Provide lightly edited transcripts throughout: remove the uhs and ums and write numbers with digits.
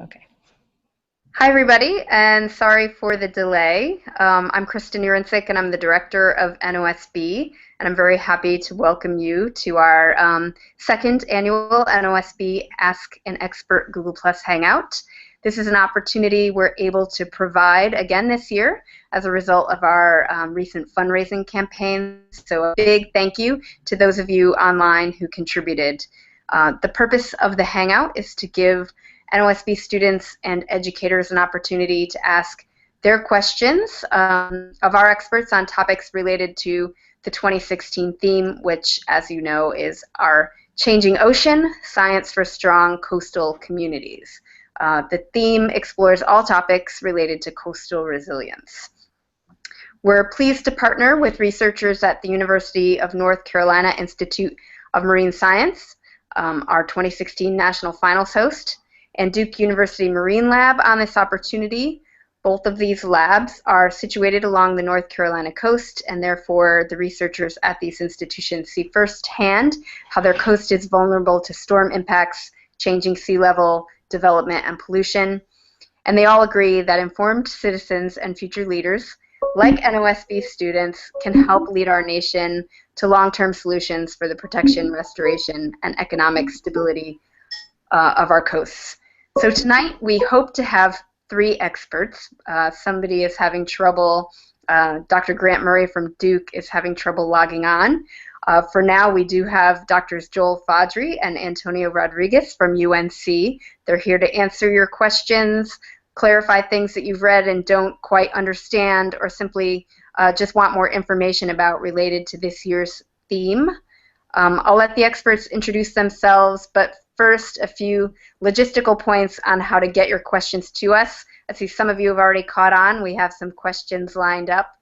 Okay. Hi, everybody, and sorry for the delay. I'm Kristen Urincic, and I'm the director of NOSB, and I'm very happy to welcome you to our second annual NOSB Ask an Expert Google Plus Hangout. This is an opportunity we're able to provide again this year as a result of our recent fundraising campaign. So a big thank you to those of you online who contributed. The purpose of the Hangout is to give NOSB students and educators an opportunity to ask their questions of our experts on topics related to the 2016 theme, which, as you know, is our Changing Ocean, Science for Strong Coastal Communities. The theme explores all topics related to coastal resilience. We're pleased to partner with researchers at the University of North Carolina Institute of Marine Science, our 2016 National Finals host, and Duke University Marine Lab on this opportunity. Both of these labs are situated along the North Carolina coast, and therefore the researchers at these institutions see firsthand how their coast is vulnerable to storm impacts, changing sea level, development, and pollution. And they all agree that informed citizens and future leaders, like NOSB students, can help lead our nation to long-term solutions for the protection, restoration, and economic stability of our coasts. So tonight we hope to have three experts. Somebody is having trouble. Dr. Grant Murray from Duke is having trouble logging on. For now, we do have Drs. Joel Fadri and Antonio Rodriguez from UNC. They're here to answer your questions, clarify things that you've read and don't quite understand, or simply just want more information about related to this year's theme. I'll let the experts introduce themselves, but first, a few logistical points on how to get your questions to us. I see some of you have already caught on. We have some questions lined up.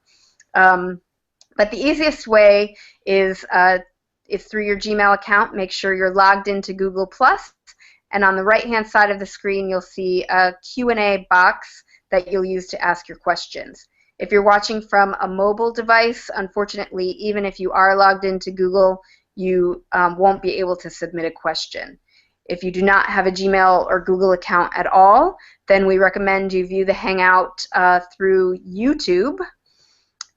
But the easiest way is through your Gmail account. Make sure you're logged into Google+, and on the right-hand side of the screen, you'll see a Q&A box that you'll use to ask your questions. If you're watching from a mobile device, unfortunately, even if you are logged into Google, you won't be able to submit a question. If you do not have a Gmail or Google account at all, then we recommend you view the Hangout through YouTube.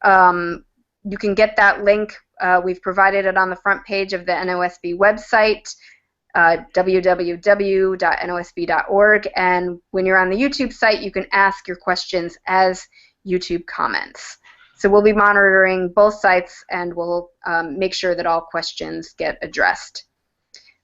You can get that link. We've provided it on the front page of the NOSB website, www.nosb.org, and when you're on the YouTube site, you can ask your questions as YouTube comments. So we'll be monitoring both sites, and we'll make sure that all questions get addressed.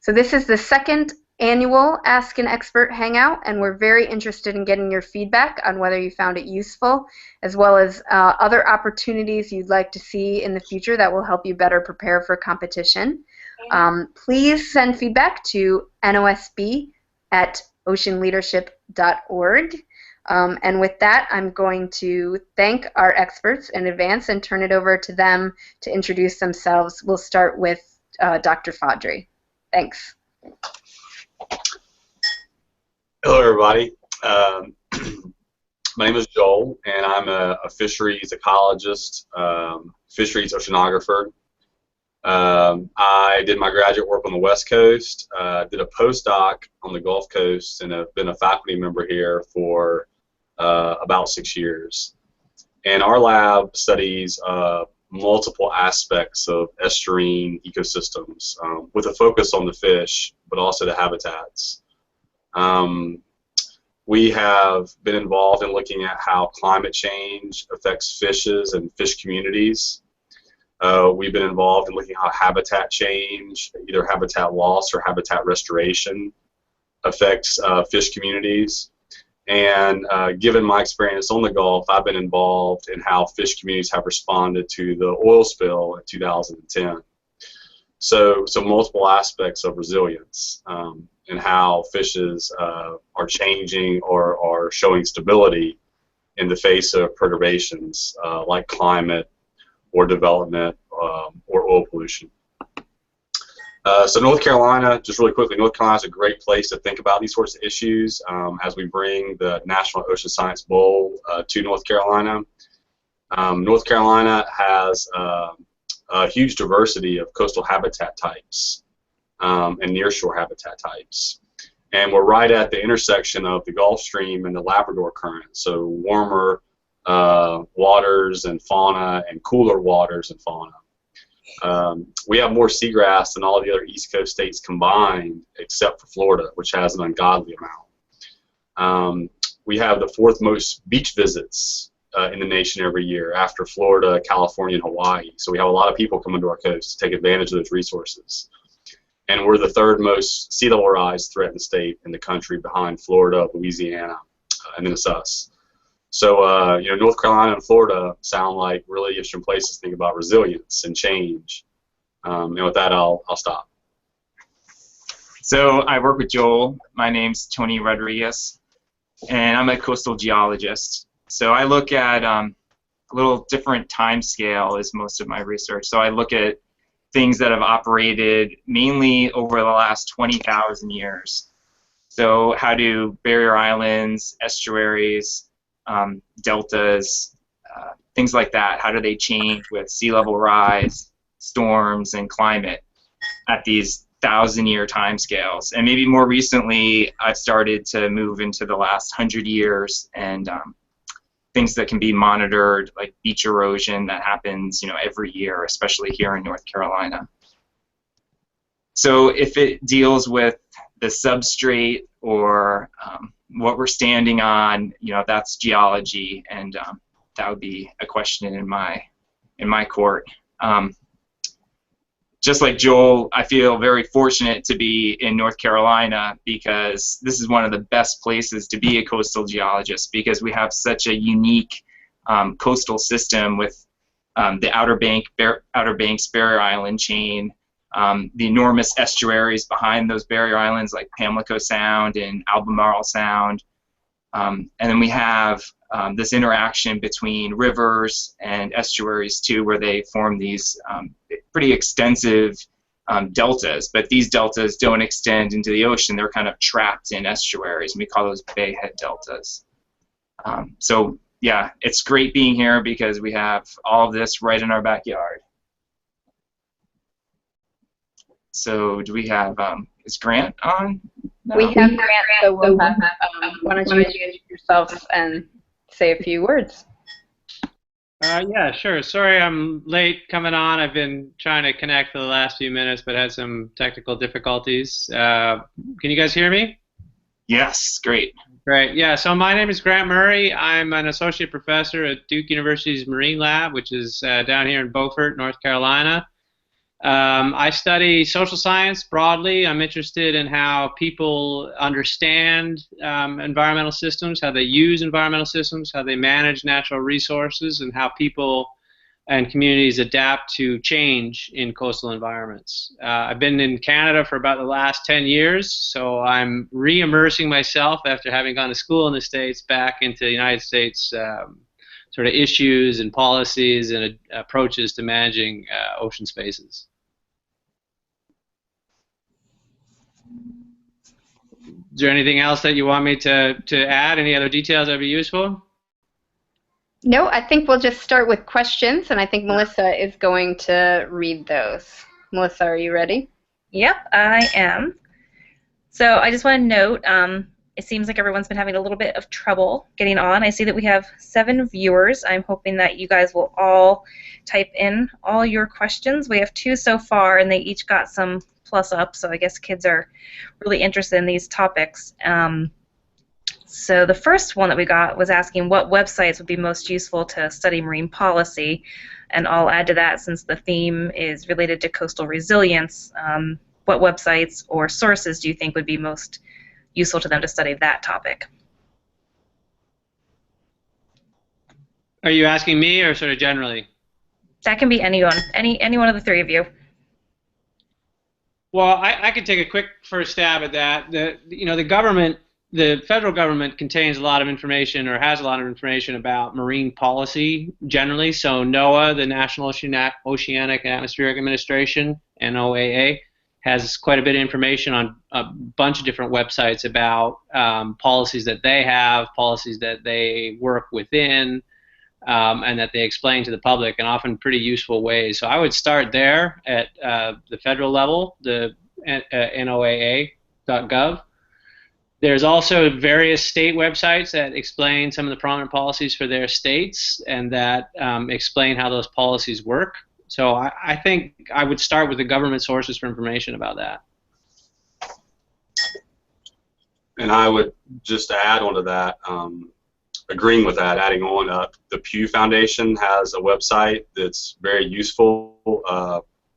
So this is the second annual Ask an Expert Hangout, and we're very interested in getting your feedback on whether you found it useful, as well as other opportunities you'd like to see in the future that will help you better prepare for competition. Please send feedback to nosb@oceanleadership.org. And with that, I'm going to thank our experts in advance and turn it over to them to introduce themselves. We'll start with Dr. Fadri. Thanks. Hello, everybody. My name is Joel, and I'm a fisheries ecologist, fisheries oceanographer. I did my graduate work on the West Coast, did a postdoc on the Gulf Coast, and have been a faculty member here for about 6 years. And our lab studies multiple aspects of estuarine ecosystems with a focus on the fish, but also the habitats. We have been involved in looking at how climate change affects fishes and fish communities. We've been involved in looking at how habitat change, either habitat loss or habitat restoration, affects fish communities. And given my experience on the Gulf, I've been involved in how fish communities have responded to the oil spill in 2010. So multiple aspects of resilience and how fishes are changing or are showing stability in the face of perturbations like climate or development or oil pollution. So North Carolina, just really quickly, North Carolina is a great place to think about these sorts of issues as we bring the National Ocean Science Bowl to North Carolina. North Carolina has a huge diversity of coastal habitat types and nearshore habitat types. And we're right at the intersection of the Gulf Stream and the Labrador Current, so warmer waters and fauna and cooler waters and fauna. We have more seagrass than all the other East Coast states combined, except for Florida, which has an ungodly amount. We have the fourth most beach visits in the nation every year, after Florida, California, and Hawaii. So we have a lot of people coming to our coast to take advantage of those resources. And we're the third most sea level rise threatened state in the country, behind Florida, Louisiana, and then it's us. So, you know, North Carolina and Florida sound like really interesting places to think about resilience and change. And with that, I'll stop. So I work with Joel. My name's Tony Rodriguez, and I'm a coastal geologist. So I look at a little different time scale as most of my research. So I look at things that have operated mainly over the last 20,000 years. So how do barrier islands, estuaries, deltas, things like that, how do they change with sea level rise, storms, and climate at these 1,000-year timescales? And maybe more recently, I've started to move into the last 100 years and things that can be monitored, like beach erosion that happens, you know, every year, especially here in North Carolina. So if it deals with the substrate or what we're standing on, you know, that's geology, and that would be a question in my court. Just like Joel, I feel very fortunate to be in North Carolina, because this is one of the best places to be a coastal geologist, because we have such a unique coastal system with the Outer Banks barrier island chain, the enormous estuaries behind those barrier islands like Pamlico Sound and Albemarle Sound, and then we have this interaction between rivers and estuaries too, where they form these pretty extensive deltas, but these deltas don't extend into the ocean. They're kind of trapped in estuaries, and we call those bayhead deltas. So yeah, it's great being here because we have all of this right in our backyard. So do we have, is Grant on? No. We have Grant, so we'll have, why don't you introduce yourself and say a few words? Yeah, sure. Sorry I'm late coming on. I've been trying to connect for the last few minutes, but had some technical difficulties. Can you guys hear me? Yes, great. Great. Yeah, so my name is Grant Murray. I'm an associate professor at Duke University's Marine Lab, which is down here in Beaufort, North Carolina. I study social science broadly. I'm interested in how people understand environmental systems, how they use environmental systems, how they manage natural resources, and how people and communities adapt to change in coastal environments. I've been in Canada for about the last 10 years, so I'm re-immersing myself after having gone to school in the States back into the United States sort of issues and policies and approaches to managing ocean spaces. Is there anything else that you want me to add? Any other details that would be useful? No, I think we'll just start with questions, and I think Melissa is going to read those. Melissa, are you ready? Yep, I am. So I just want to note, it seems like everyone's been having a little bit of trouble getting on. I see that we have 7 viewers. I'm hoping that you guys will all type in all your questions. We have 2 so far, and they each got some plus up, so I guess kids are really interested in these topics. So the first one that we got was asking what websites would be most useful to study marine policy, and I'll add to that, since the theme is related to coastal resilience, what websites or sources do you think would be most useful to them to study that topic? Are you asking me or sort of generally? That can be anyone, any one of the 3 of you. Well, I could take a quick first stab at that. The government, the federal government contains a lot of information, or has a lot of information about marine policy generally. So NOAA, the National Oceanic and Atmospheric Administration, NOAA, has quite a bit of information on a bunch of different websites about policies that they have, policies that they work within, and that they explain to the public in often pretty useful ways. So I would start there at the federal level, the NOAA.gov. There's also various state websites that explain some of the prominent policies for their states and that explain how those policies work. So I think I would start with the government sources for information about that. And I would just add onto that, agreeing with that, adding on, the Pew Foundation has a website that's very useful.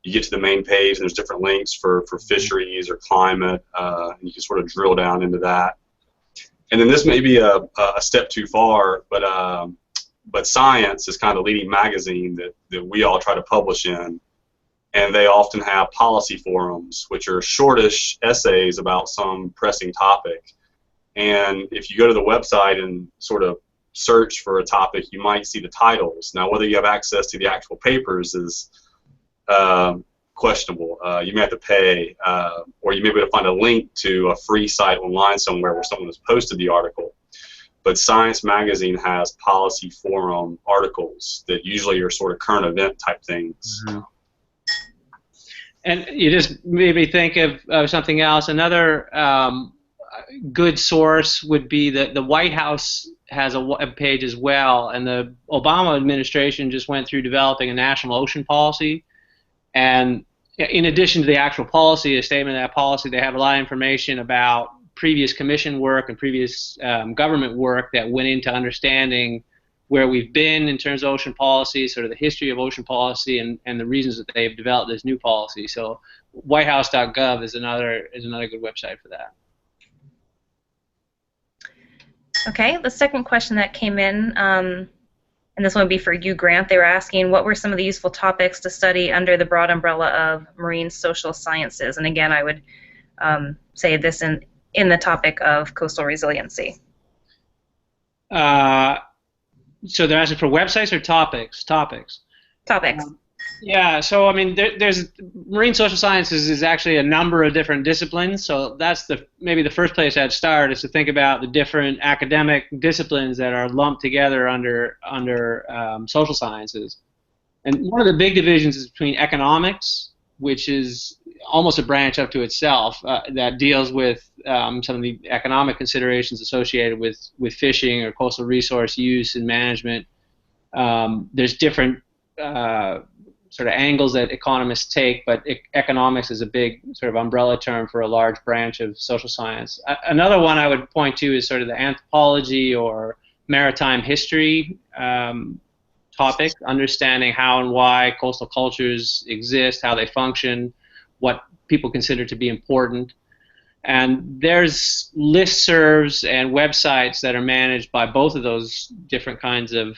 You get to the main page and there's different links for fisheries or climate, and you can sort of drill down into that. And then this may be a step too far, but Science is kind of the leading magazine that we all try to publish in, and they often have policy forums, which are shortish essays about some pressing topic. And if you go to the website and sort of search for a topic, you might see the titles. Now, whether you have access to the actual papers is questionable. You may have to pay, or you may be able to find a link to a free site online somewhere where someone has posted the article. But Science Magazine has policy forum articles that usually are sort of current event type things. Mm-hmm. And you just maybe think of something else. Another good source would be the White House has a web page as well, and the Obama administration just went through developing a national ocean policy. And in addition to the actual policy, a statement of that policy, they have a lot of information about previous commission work and previous government work that went into understanding where we've been in terms of ocean policy, sort of the history of ocean policy, and the reasons that they've developed this new policy. So whitehouse.gov is another good website for that. Okay, the second question that came in, and this one would be for you, Grant. They were asking what were some of the useful topics to study under the broad umbrella of marine social sciences. And again, I would say this in the topic of coastal resiliency. So they're asking for websites or topics? Topics. Topics. Yeah, so I mean, there's marine social sciences is actually a number of different disciplines. So that's maybe the first place I'd start is to think about the different academic disciplines that are lumped together under social sciences. And one of the big divisions is between economics, which is almost a branch up to itself that deals with some of the economic considerations associated with fishing or coastal resource use and management. There's different sort of angles that economists take, but economics is a big sort of umbrella term for a large branch of social science. Another one I would point to is sort of the anthropology or maritime history topic, understanding how and why coastal cultures exist, how they function, what people consider to be important. And there's listservs and websites that are managed by both of those different kinds of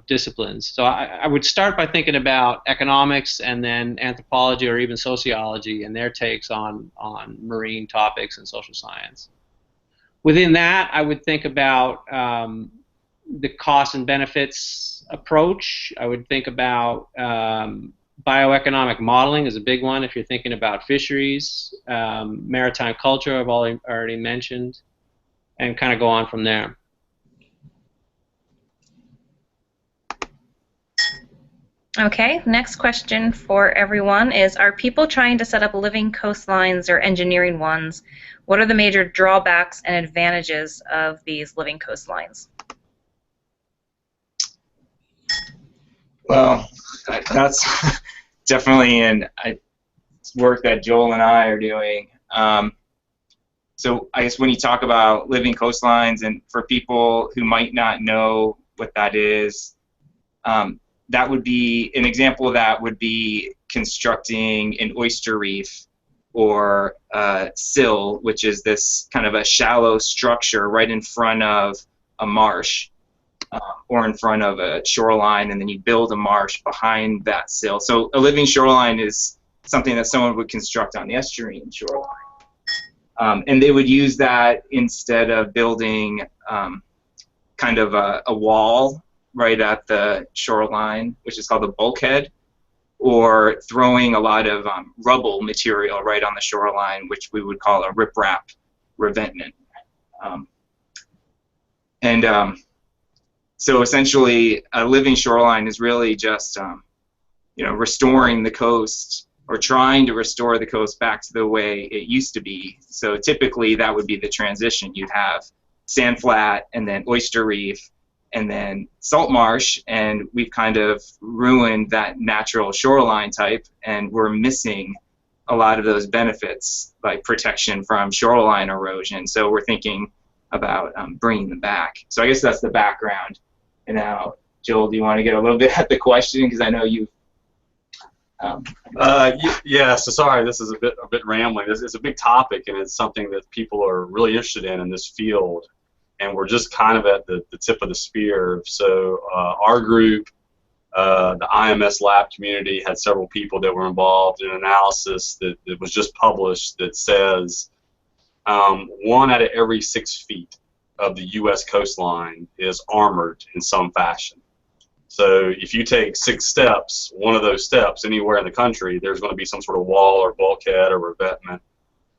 disciplines. So I would start by thinking about economics and then anthropology or even sociology and their takes on marine topics and social science. Within that, I would think about the cost and benefits approach. I would think about bioeconomic modeling is a big one if you're thinking about fisheries, maritime culture I've already mentioned, and kind of go on from there. Okay, next question for everyone is, are people trying to set up living coastlines or engineering ones? What are the major drawbacks and advantages of these living coastlines? Well, that's definitely work that Joel and I are doing. So I guess when you talk about living coastlines, and for people who might not know what that is, that would be an example of that would be constructing an oyster reef or sill, which is this kind of a shallow structure right in front of a marsh. Or in front of a shoreline, and then you build a marsh behind that sill. So a living shoreline is something that someone would construct on the estuarine shoreline. And they would use that instead of building kind of a wall right at the shoreline, which is called a bulkhead, or throwing a lot of rubble material right on the shoreline, which we would call a riprap revetment. So essentially, a living shoreline is really just, restoring the coast or trying to restore the coast back to the way it used to be. So typically that would be the transition. You'd have sand flat and then oyster reef and then salt marsh, and we've kind of ruined that natural shoreline type, and we're missing a lot of those benefits like protection from shoreline erosion. So we're thinking about bringing them back. So I guess that's the background. And now, Joel, do you want to get a little bit at the question, because I know you yeah, so sorry, this is a bit rambling. This is a big topic, and it's something that people are really interested in this field, and we're just kind of at the tip of the spear. So our group, the IMS lab community, had several people that were involved in an analysis that was just published that says 1 out of every 6 feet of the U.S. coastline is armored in some fashion. So if you take 6 steps, one of those steps anywhere in the country, there's going to be some sort of wall or bulkhead or revetment,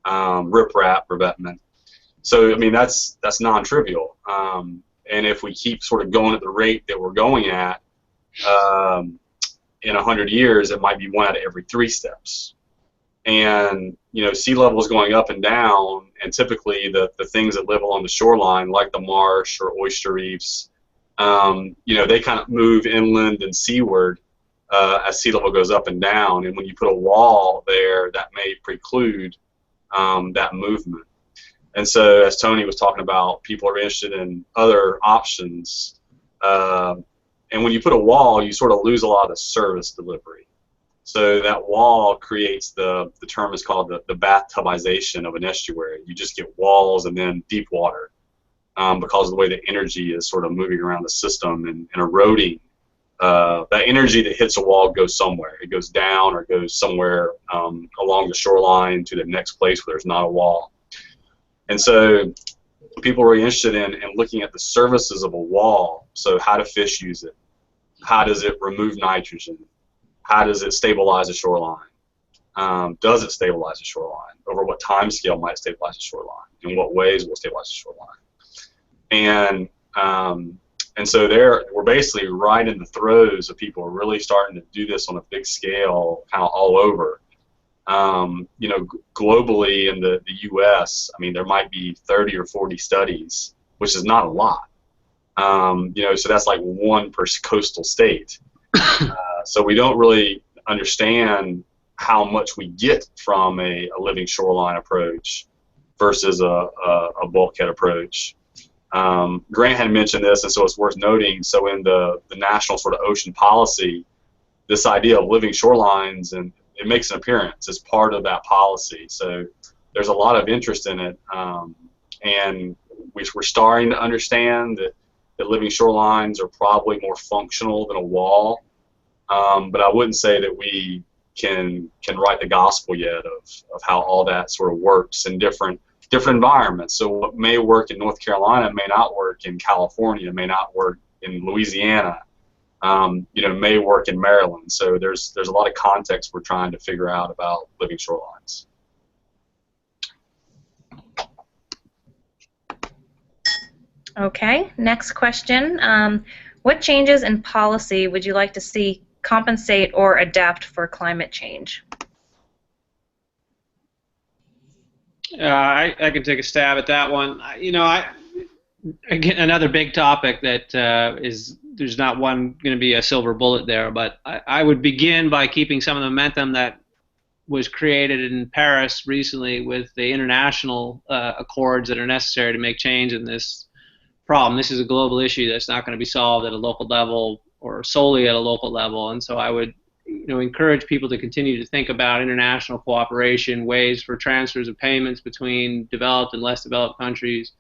riprap revetment. So I mean that's non-trivial. And if we keep sort of going at the rate that we're going at, in 100 years, it might be 1 out of every 3 steps. And you know, sea level is going up and down, and typically the things that live along the shoreline, like the marsh or oyster reefs, you know, they kind of move inland and seaward as sea level goes up and down. And when you put a wall there, that may preclude that movement. And so, as Tony was talking about, people are interested in other options. And when you put a wall, you sort of lose a lot of the service delivery. So that wall creates the term is called the bathtubization of an estuary. You just get walls and then deep water because of the way the energy is sort of moving around the system and eroding. That energy that hits a wall goes somewhere. It goes down or goes somewhere along the shoreline to the next place where there's not a wall. And so people are really interested in looking at the services of a wall. So how do fish use it? How does it remove nitrogen? How does it stabilize a shoreline? Does it stabilize a shoreline? Over what time scale might it stabilize a shoreline? In what ways will it stabilize a shoreline? And so we're basically right in the throes of people really starting to do this on a big scale, kind of all over. You know, globally in the U.S., I mean, there might be 30 or 40 studies, which is not a lot. You know, so that's like 1 per coastal state. So we don't really understand how much we get from a living shoreline approach versus a bulkhead approach. Grant had mentioned this, and so it's worth noting. So in the national sort of ocean policy, this idea of living shorelines, and it makes an appearance as part of that policy. So there's a lot of interest in it, and we're starting to understand that living shorelines are probably more functional than a wall. But I wouldn't say that we can write the gospel yet of how all that sort of works in different environments. So what may work in North Carolina may not work in California, may not work in Louisiana, you know, may work in Maryland. So there's a lot of context we're trying to figure out about living shorelines. Okay, next question. What changes in policy would you like to see compensate or adapt for climate change? I can take a stab at that one. You know, again, another big topic that there's not one going to be a silver bullet there, but I would begin by keeping some of the momentum that was created in Paris recently with the international accords that are necessary to make change in this problem. This is a global issue that's not going to be solved at a local level or solely at a local level, and so I would, you know, encourage people to continue to think about international cooperation, ways for transfers of payments between developed and less developed countries,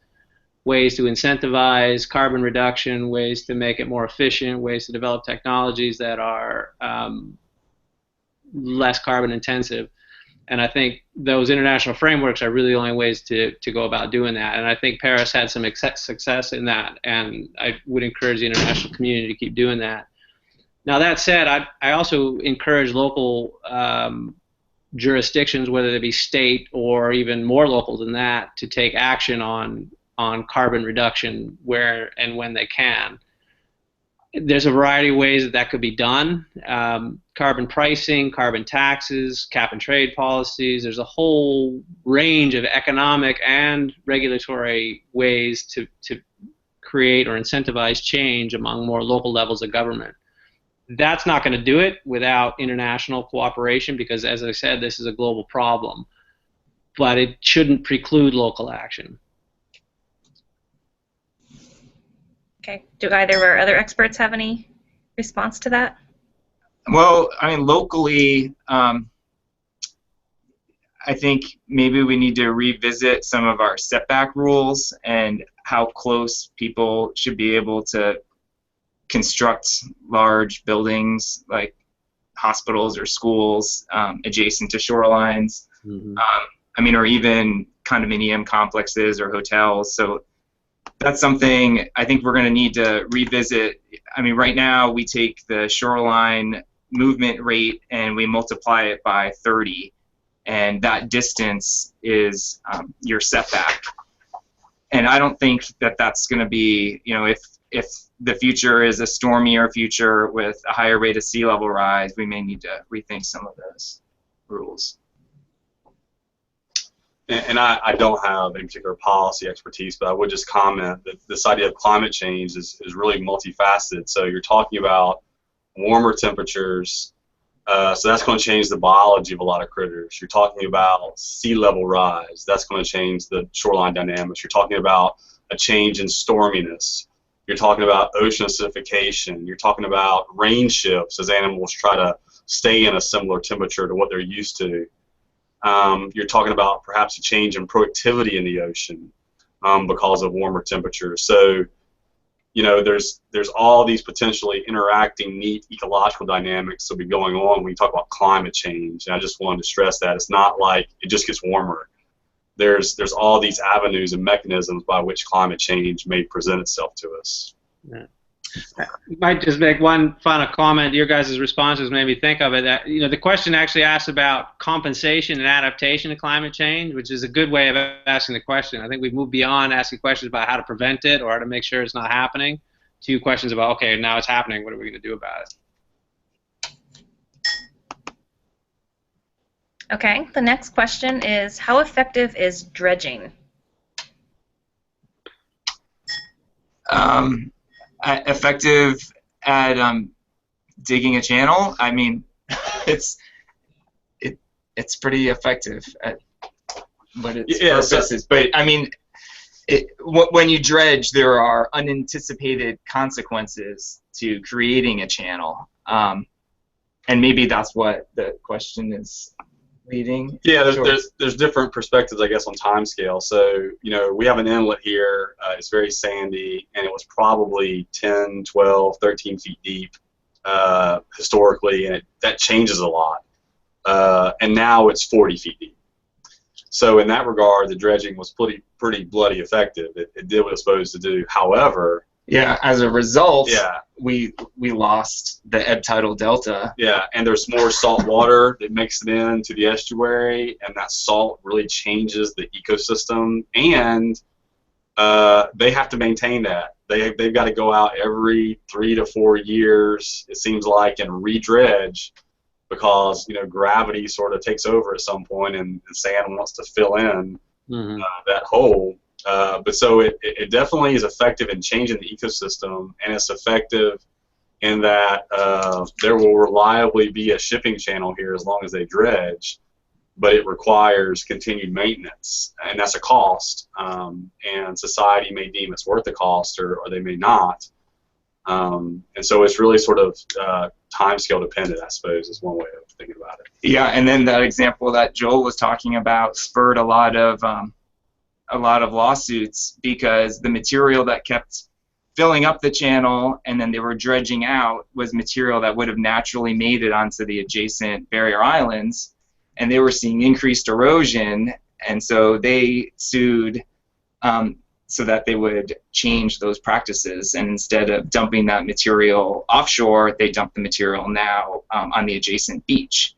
ways to incentivize carbon reduction, ways to make it more efficient, ways to develop technologies that are less carbon intensive. And I think those international frameworks are really the only ways to go about doing that. And I think Paris had some success in that, and I would encourage the international community to keep doing that. Now, that said, I also encourage local jurisdictions, whether they be state or even more local than that, to take action on carbon reduction where and when they can. there's a variety of ways that could be done. Carbon pricing, carbon taxes, cap and trade policies. There's a whole range of economic and regulatory ways to create or incentivize change among more local levels of government. That's not going to do it without international cooperation because, as I said, this is a global problem. But it shouldn't preclude local action. Okay. Do either of our other experts have any response to that? Well, I mean, locally, I think maybe we need to revisit some of our setback rules and how close people should be able to construct large buildings like hospitals or schools adjacent to shorelines. Mm-hmm. I mean, or even condominium complexes or hotels. So that's something I think we're going to need to revisit. I mean, right now we take the shoreline movement rate and we multiply it by 30, and that distance is your setback. And I don't think that that's going to be, you know, if the future is a stormier future with a higher rate of sea level rise, we may need to rethink some of those rules. And I don't have any particular policy expertise, but I would just comment that this idea of climate change is really multifaceted. So you're talking about warmer temperatures, so that's going to change the biology of a lot of critters. You're talking about sea level rise. That's going to change the shoreline dynamics. You're talking about a change in storminess. You're talking about ocean acidification. You're talking about rain shifts as animals try to stay in a similar temperature to what they're used to. You're talking about perhaps a change in productivity in the ocean because of warmer temperatures. So, you know, there's all these potentially interacting neat ecological dynamics that will be going on when you talk about climate change. And I just wanted to stress that it's not like it just gets warmer. There's all these avenues and mechanisms by which climate change may present itself to us. Yeah. I might just make one final comment. Your guys' responses made me think of it. That, you know, the question actually asks about compensation and adaptation to climate change, which is a good way of asking the question. I think we've moved beyond asking questions about how to prevent it or how to make sure it's not happening to questions about, okay, now it's happening, what are we going to do about it? Okay, the next question is, how effective is dredging? Effective at digging a channel. I mean, it's pretty effective at what its purpose is. But I mean, when you dredge, there are unanticipated consequences to creating a channel, and maybe that's what the question is leading. Yeah, there's different perspectives, I guess, on time scale. So, you know, we have an inlet here. It's very sandy, and it was probably 10, 12, 13 feet deep historically, and that changes a lot. And now it's 40 feet deep. So in that regard, the dredging was pretty bloody effective. It did what it was supposed to do. However, yeah, as a result, yeah, we lost the ebb tidal delta. Yeah, and there's more salt water that makes it into the estuary, and that salt really changes the ecosystem, and they have to maintain that. They've got to go out every 3 to 4 years, it seems like, and re-dredge, because, you know, gravity sort of takes over at some point, and the sand wants to fill in that hole. But so it definitely is effective in changing the ecosystem, and it's effective in that there will reliably be a shipping channel here as long as they dredge, but it requires continued maintenance, and that's a cost, and society may deem it's worth the cost, or they may not. And so it's really sort of timescale dependent, I suppose, is one way of thinking about it. Yeah, and then that example that Joel was talking about spurred a lot of lawsuits, because the material that kept filling up the channel and then they were dredging out was material that would have naturally made it onto the adjacent barrier islands, and they were seeing increased erosion, and so they sued so that they would change those practices, and instead of dumping that material offshore, they dump the material now on the adjacent beach.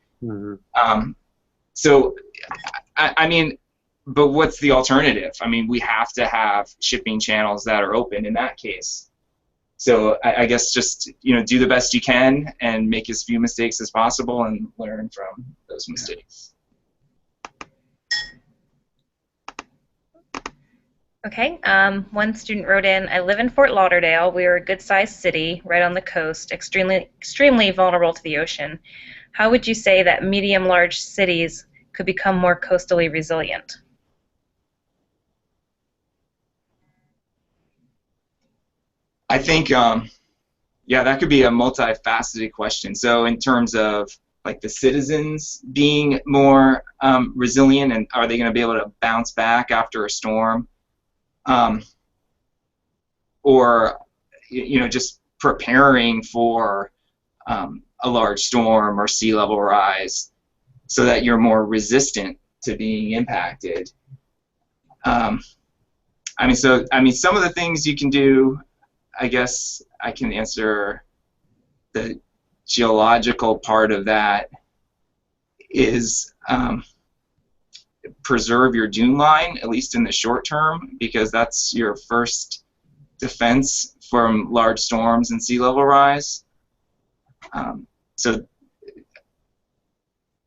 So I mean, but what's the alternative? I mean, we have to have shipping channels that are open in that case. So I guess just do the best you can and make as few mistakes as possible and learn from those mistakes. Okay, one student wrote in, I live in Fort Lauderdale. We are a good-sized city right on the coast, extremely vulnerable to the ocean. How would you say that medium-large cities could become more coastally resilient? I think, yeah, that could be a multifaceted question. So in terms of like the citizens being more resilient, and are they going to be able to bounce back after a storm? Or just preparing for a large storm or sea level rise so that you're more resistant to being impacted. I mean, some of the things you can do, I guess I can answer the geological part of that is preserve your dune line, at least in the short term, because that's your first defense from large storms and sea level rise. So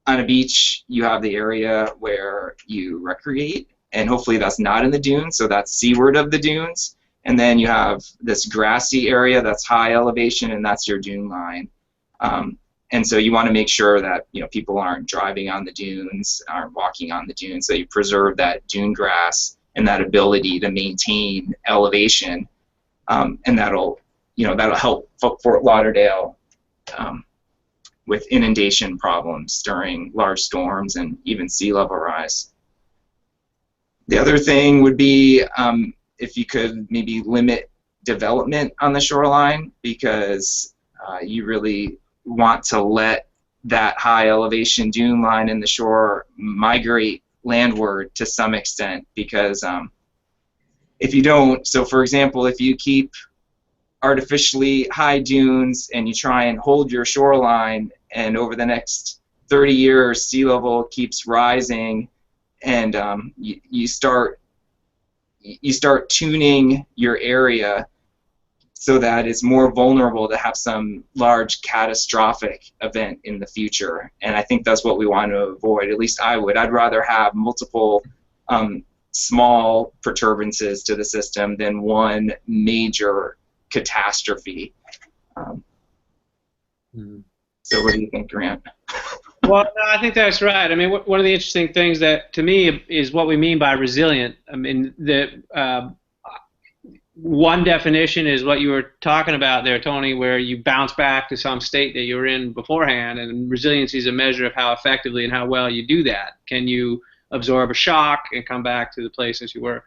on a beach, you have the area where you recreate, and hopefully that's not in the dunes, so that's seaward of the dunes. And then you have this grassy area that's high elevation, and that's your dune line. And so you want to make sure that people aren't driving on the dunes, aren't walking on the dunes, that you preserve that dune grass and that ability to maintain elevation, and that'll help Fort Lauderdale with inundation problems during large storms and even sea level rise. The other thing would be if you could maybe limit development on the shoreline, because you really want to let that high elevation dune line in the shore migrate landward to some extent, because if you don't, so for example, if you keep artificially high dunes and you try and hold your shoreline, and over the next 30 years sea level keeps rising, and you start tuning your area so that it's more vulnerable to have some large catastrophic event in the future. And I think that's what we want to avoid. At least I would. I'd rather have multiple small perturbances to the system than one major catastrophe. So what do you think, Grant? Well, no, I think that's right. I mean, one of the interesting things that, to me, is what we mean by resilient. I mean, one definition is what you were talking about there, Tony, where you bounce back to some state that you were in beforehand, and resiliency is a measure of how effectively and how well you do that. Can you absorb a shock and come back to the place as you were?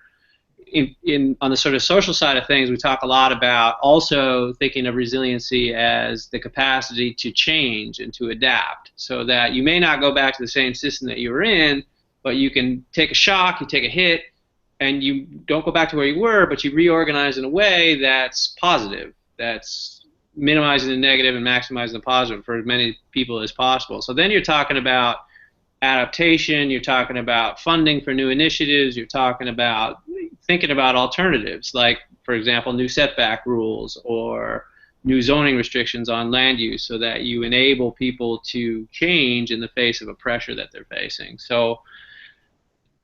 On the sort of social side of things, we talk a lot about also thinking of resiliency as the capacity to change and to adapt, so that you may not go back to the same system that you were in, but you can take a shock, you take a hit, and you don't go back to where you were, but you reorganize in a way that's positive, that's minimizing the negative and maximizing the positive for as many people as possible. So then you're talking about adaptation, you're talking about funding for new initiatives, you're talking about thinking about alternatives, like, for example, new setback rules or new zoning restrictions on land use, so that you enable people to change in the face of a pressure that they're facing. So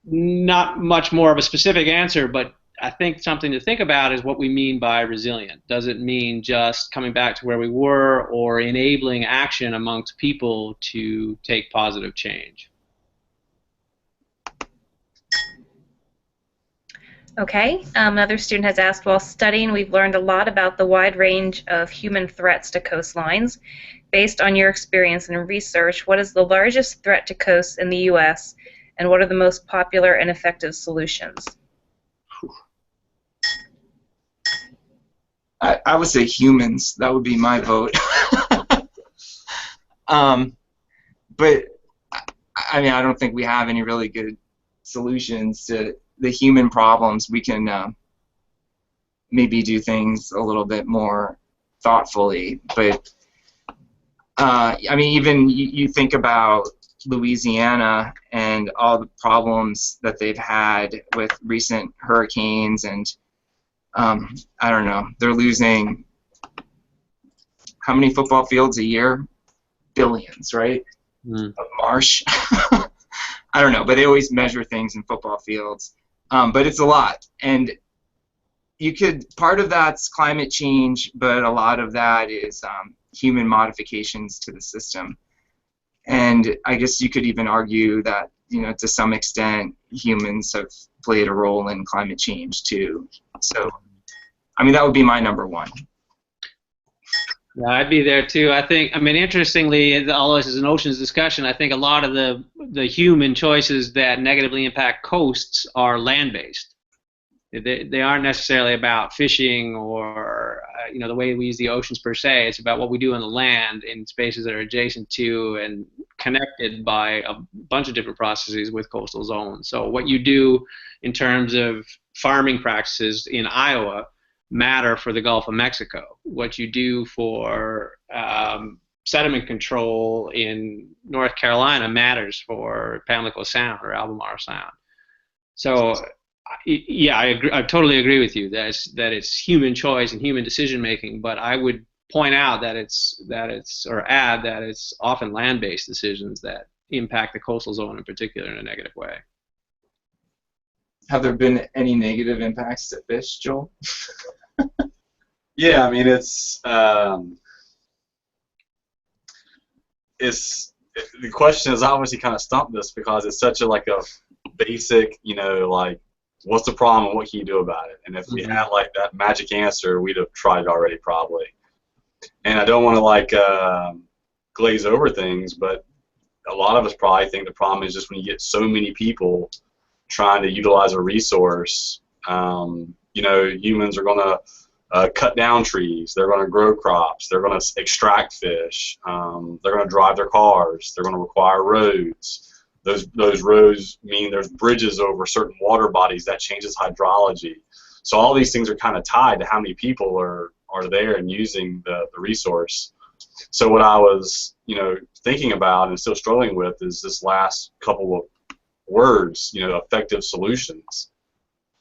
not much more of a specific answer, but I think something to think about is what we mean by resilient. Does it mean just coming back to where we were, or enabling action amongst people to take positive change? Okay, another student has asked, while studying, we've learned a lot about the wide range of human threats to coastlines. Based on your experience and research, what is the largest threat to coasts in the U.S., and what are the most popular and effective solutions? I would say humans. That would be my vote. But I mean, I don't think we have any really good solutions to the human problems. We can maybe do things a little bit more thoughtfully. But I mean, even you think about Louisiana and all the problems that they've had with recent hurricanes, and I don't know, they're losing how many football fields a year? Billions, right? Of marsh. I don't know, but they always measure things in football fields. But it's a lot, and part of that's climate change, but a lot of that is human modifications to the system. And I guess you could even argue that, to some extent, humans have played a role in climate change too. So, I mean, that would be my number one. Yeah, I'd be there too. Interestingly, although this is an oceans discussion, I think a lot of the human choices that negatively impact coasts are land-based. They aren't necessarily about fishing or the way we use the oceans per se. It's about what we do on the land in spaces that are adjacent to and connected by a bunch of different processes with coastal zones. So what you do in terms of farming practices in Iowa matter for the Gulf of Mexico. What you do for sediment control in North Carolina matters for Pamlico Sound or Albemarle Sound. So, yeah, I totally agree with you that it's human choice and human decision making. But I would point out that it's often land-based decisions that impact the coastal zone in particular in a negative way. Have there been any negative impacts to fish, Joel? Yeah, I mean, the question is obviously kind of stumped us because it's such a basic, what's the problem and what can you do about it? And if we had that magic answer, we'd have tried it already probably. And I don't want to glaze over things, but a lot of us probably think the problem is just when you get so many people trying to utilize a resource, humans are going to cut down trees, they're going to grow crops, they're going to extract fish, they're going to drive their cars, they're going to require roads. Those roads mean there's bridges over certain water bodies that changes hydrology. So all these things are kind of tied to how many people are there and using the resource. So what I was thinking about and still struggling with is this last couple of words, effective solutions.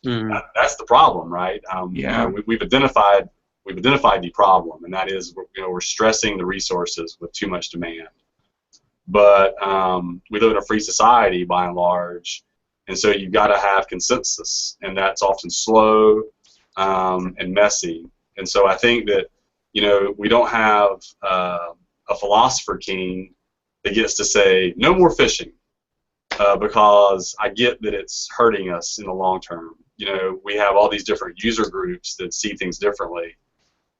That's the problem, right? Yeah. We've identified the problem, and that is we're stressing the resources with too much demand. But we live in a free society by and large, and so you've got to have consensus, and that's often slow and messy. And so I think that we don't have a philosopher king that gets to say no more fishing because I get that it's hurting us in the long term. We have all these different user groups that see things differently,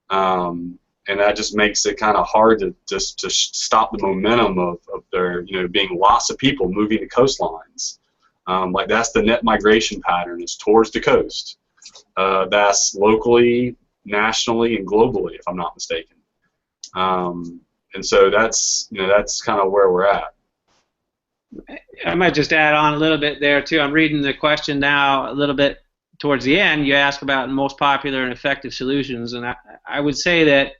and that just makes it kind of hard to stop the momentum of there being lots of people moving to coastlines. That's the net migration pattern. It's towards the coast. That's locally, nationally, and globally, if I'm not mistaken. And so that's kind of where we're at. I might just add on a little bit there too. I'm reading the question now a little bit towards the end. You ask about most popular and effective solutions, and I would say that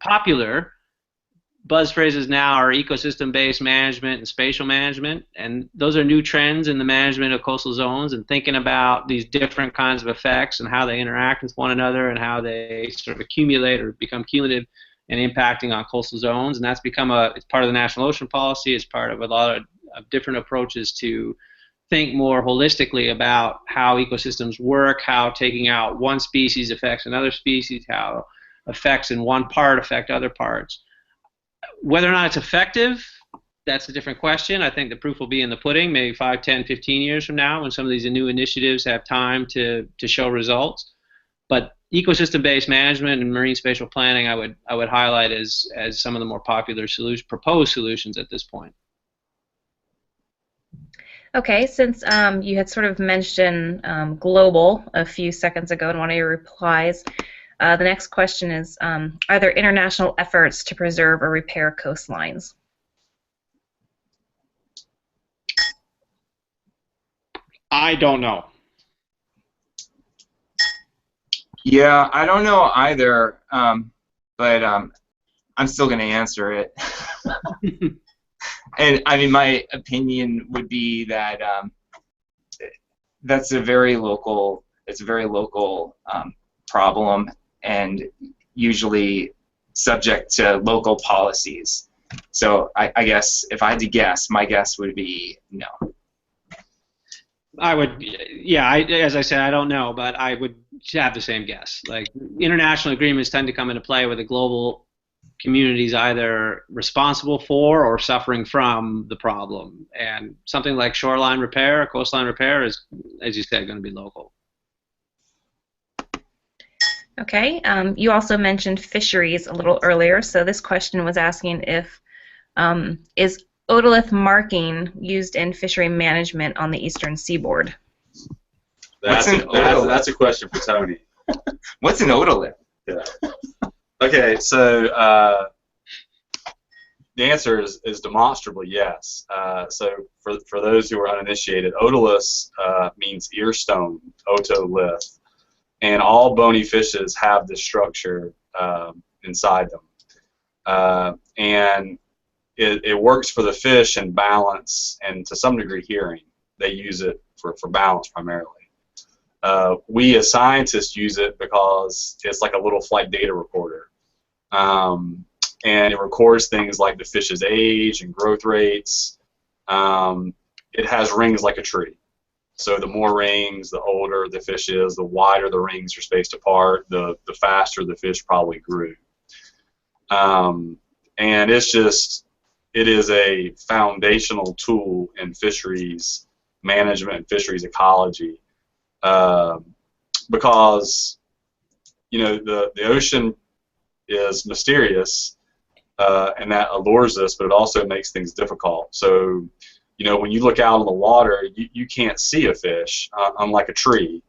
popular buzz phrases now are ecosystem-based management and spatial management, and those are new trends in the management of coastal zones and thinking about these different kinds of effects and how they interact with one another and how they sort of accumulate or become cumulative and impacting on coastal zones. And that's become it's part of the National Ocean Policy. It's part of a lot of different approaches to think more holistically about how ecosystems work, how taking out one species affects another species, how effects in one part affect other parts. Whether or not it's effective, that's a different question. I think the proof will be in the pudding, maybe 5, 10, 15 years from now when some of these new initiatives have time to show results. But ecosystem-based management and marine spatial planning I would highlight as some of the more popular proposed solutions at this point. Okay, since you had sort of mentioned global a few seconds ago in one of your replies, the next question is, are there international efforts to preserve or repair coastlines? I don't know. Yeah, I don't know either, but I'm still going to answer it. And I mean, my opinion would be that that's a very local problem, and usually subject to local policies. So I guess if I had to guess, my guess would be no. I would, yeah, as I said, I don't know, but I would have the same guess. Like, international agreements tend to come into play where the global community is either responsible for or suffering from the problem. And something like shoreline repair, coastline repair is, as you said, going to be local. Okay, you also mentioned fisheries a little earlier, so this question was asking if, is otolith marking used in fishery management on the eastern seaboard? That's a question for Tony. What's an otolith? Yeah. Okay, so the answer is demonstrably yes. So for those who are uninitiated, otolith means ear stone, otolith, and all bony fishes have this structure inside them, and it works for the fish in balance and to some degree hearing. They use it for balance primarily. We as scientists use it because it's like a little flight data recorder. And it records things like the fish's age and growth rates. It has rings like a tree. So the more rings, the older the fish is, the wider the rings are spaced apart, the faster the fish probably grew. And it is a foundational tool in fisheries management and fisheries ecology, because the ocean is mysterious, and that allures us, but it also makes things difficult. So when you look out on the water, you can't see a fish, unlike a tree.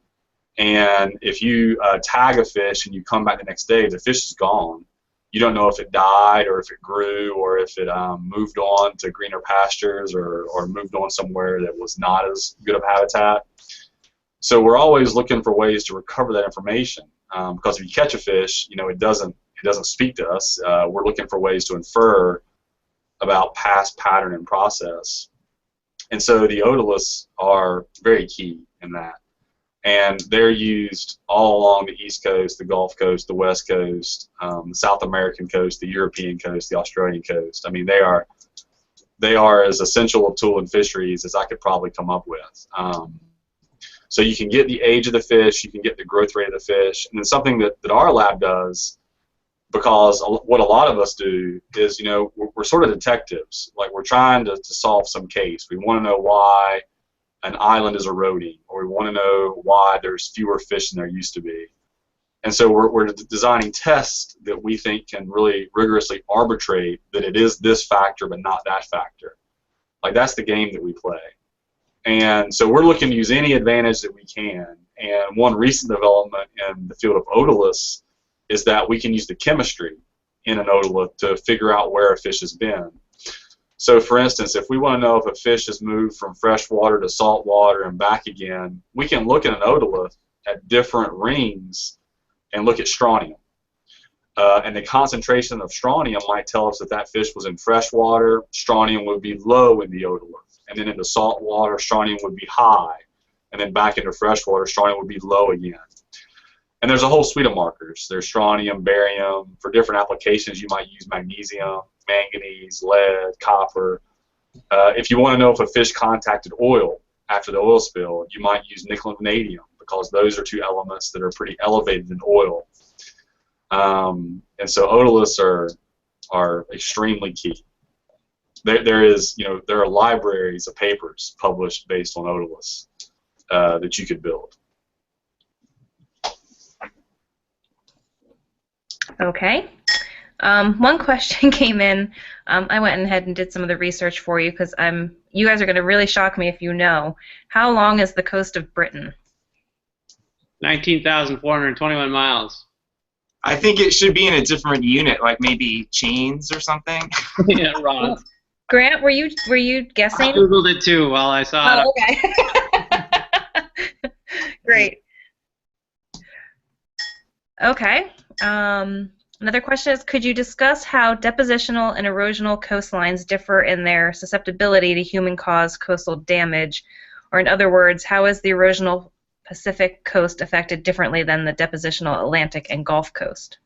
And if you tag a fish and you come back the next day, the fish is gone. You don't know if it died or if it grew or if it moved on to greener pastures or moved on somewhere that was not as good of habitat. So we're always looking for ways to recover that information, because if you catch a fish, it doesn't speak to us. We're looking for ways to infer about past pattern and process. And so the otoliths are very key in that. And they're used all along the East Coast, the Gulf Coast, the West Coast, the South American coast, the European coast, the Australian coast. I mean, they are as essential a tool in fisheries as I could probably come up with. So you can get the age of the fish, you can get the growth rate of the fish, and then something that our lab does, because what a lot of us do is, we're sort of detectives. Like, we're trying to solve some case. We want to know why an island is eroding, or we want to know why there's fewer fish than there used to be. And so we're designing tests that we think can really rigorously arbitrate that it is this factor but not that factor. Like, that's the game that we play. And so we're looking to use any advantage that we can. And one recent development in the field of otoliths is that we can use the chemistry in an otolith to figure out where a fish has been. So, for instance, if we want to know if a fish has moved from fresh water to salt water and back again, we can look at an otolith at different rings and look at strontium. And the concentration of strontium might tell us that that fish was in fresh water. Strontium would be low in the otolith. And then into salt water, strontium would be high. And then back into fresh water, strontium would be low again. And there's a whole suite of markers. There's strontium, barium. For different applications, you might use magnesium, manganese, lead, copper. If you want to know if a fish contacted oil after the oil spill, you might use nickel and vanadium, because those are two elements that are pretty elevated in oil. And so otoliths are extremely key. There are libraries of papers published based on otoliths that you could build. Okay. One question came in. I went ahead and did some of the research for you, because you guys are going to really shock me if you know. How long is the coast of Britain? 19,421 miles. I think it should be in a different unit, like maybe chains or something. Yeah, rods. Grant, were you guessing? I Googled it too while I saw it. Oh, okay. Great. Okay. Another question is, could you discuss how depositional and erosional coastlines differ in their susceptibility to human-caused coastal damage? Or in other words, how is the erosional Pacific coast affected differently than the depositional Atlantic and Gulf coast?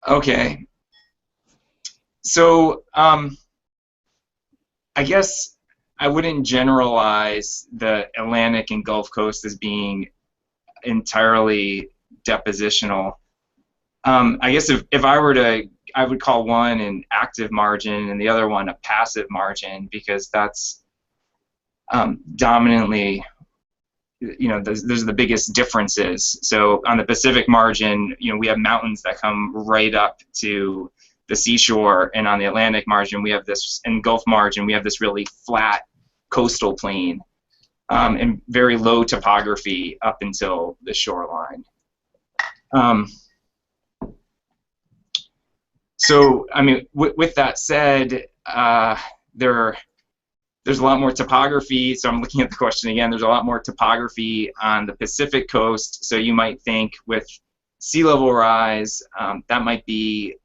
Okay. So I guess I wouldn't generalize the Atlantic and Gulf Coast as being entirely depositional. I guess if I were to, I would call one an active margin and the other one a passive margin, because that's dominantly, those are the biggest differences. So on the Pacific margin, we have mountains that come right up to the seashore, and on the Atlantic margin, we have this, and Gulf margin, we have this really flat coastal plain and very low topography up until the shoreline. So, I mean, with that said, there's a lot more topography. So I'm looking at the question again. There's a lot more topography on the Pacific coast. So you might think with sea level rise, that might be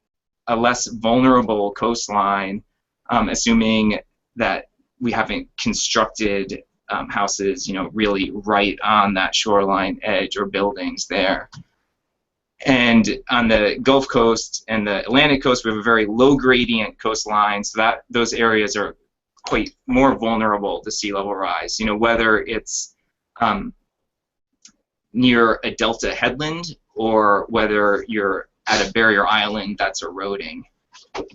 a less vulnerable coastline, assuming that we haven't constructed houses, really right on that shoreline edge or buildings there. And on the Gulf Coast and the Atlantic Coast, we have a very low gradient coastline, so that those areas are quite more vulnerable to sea level rise. Whether it's near a delta headland or whether you're at a barrier island that's eroding. Does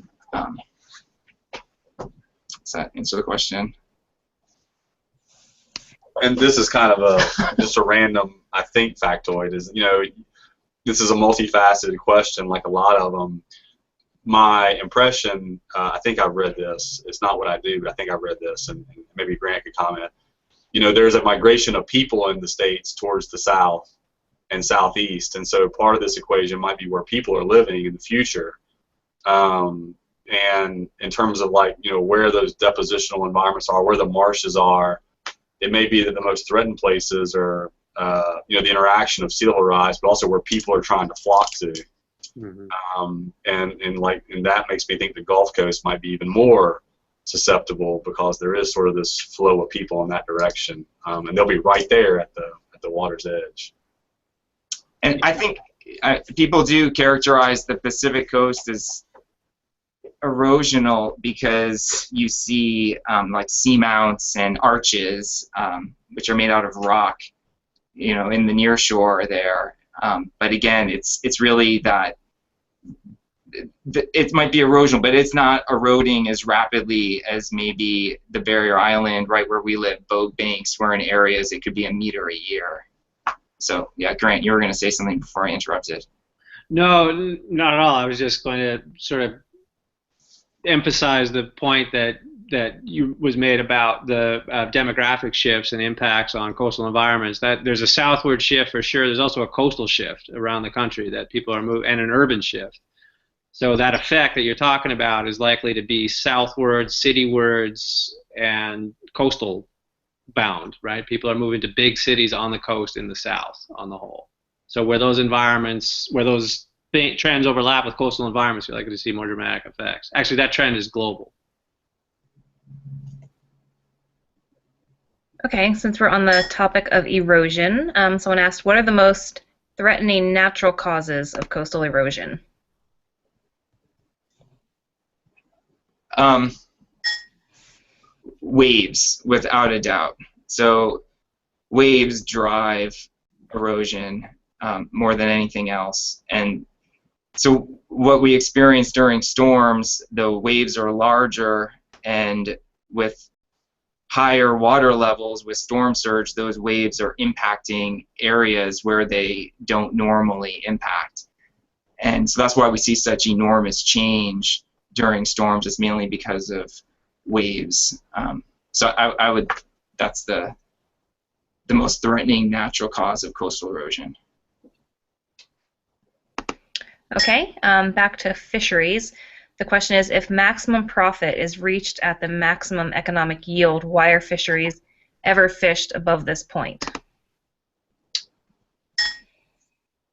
that answer the question? And this is kind of just a random, I think, factoid. Is this is a multifaceted question, like a lot of them. My impression, I think I've read this. It's not what I do, but I think I've read this, and maybe Grant could comment. There's a migration of people in the states towards the south and southeast, and so part of this equation might be where people are living in the future. And in terms of where those depositional environments are, where the marshes are, it may be that the most threatened places are the interaction of sea level rise, but also where people are trying to flock to. Mm-hmm. And that makes me think the Gulf Coast might be even more susceptible, because there is sort of this flow of people in that direction, and they'll be right there at the water's edge. And I think people do characterize the Pacific Coast as erosional because you see like seamounts and arches, which are made out of rock, in the near shore there. But again, it's really that it might be erosional, but it's not eroding as rapidly as maybe the barrier island, right where we live, Bogue Banks, where in areas it could be 1 meter a year. So yeah, Grant, you were going to say something before I interrupted. No, not at all. I was just going to sort of emphasize the point that was made about the demographic shifts and impacts on coastal environments. That there's a southward shift for sure. There's also a coastal shift around the country that people are moving, and an urban shift. So that effect that you're talking about is likely to be southwards, citywards, and coastal bound, right? People are moving to big cities on the coast in the south on the whole. So where those environments, where those trends overlap with coastal environments, you're likely to see more dramatic effects. Actually, that trend is global. Okay, since we're on the topic of erosion, someone asked, what are the most threatening natural causes of coastal erosion? Waves, without a doubt. So waves drive erosion more than anything else. And so what we experience during storms, the waves are larger, and with higher water levels, with storm surge, those waves are impacting areas where they don't normally impact. And so that's why we see such enormous change during storms. It's mainly because of waves. So I would, that's the most threatening natural cause of coastal erosion. Okay, back to fisheries. The question is, if maximum profit is reached at the maximum economic yield, why are fisheries ever fished above this point?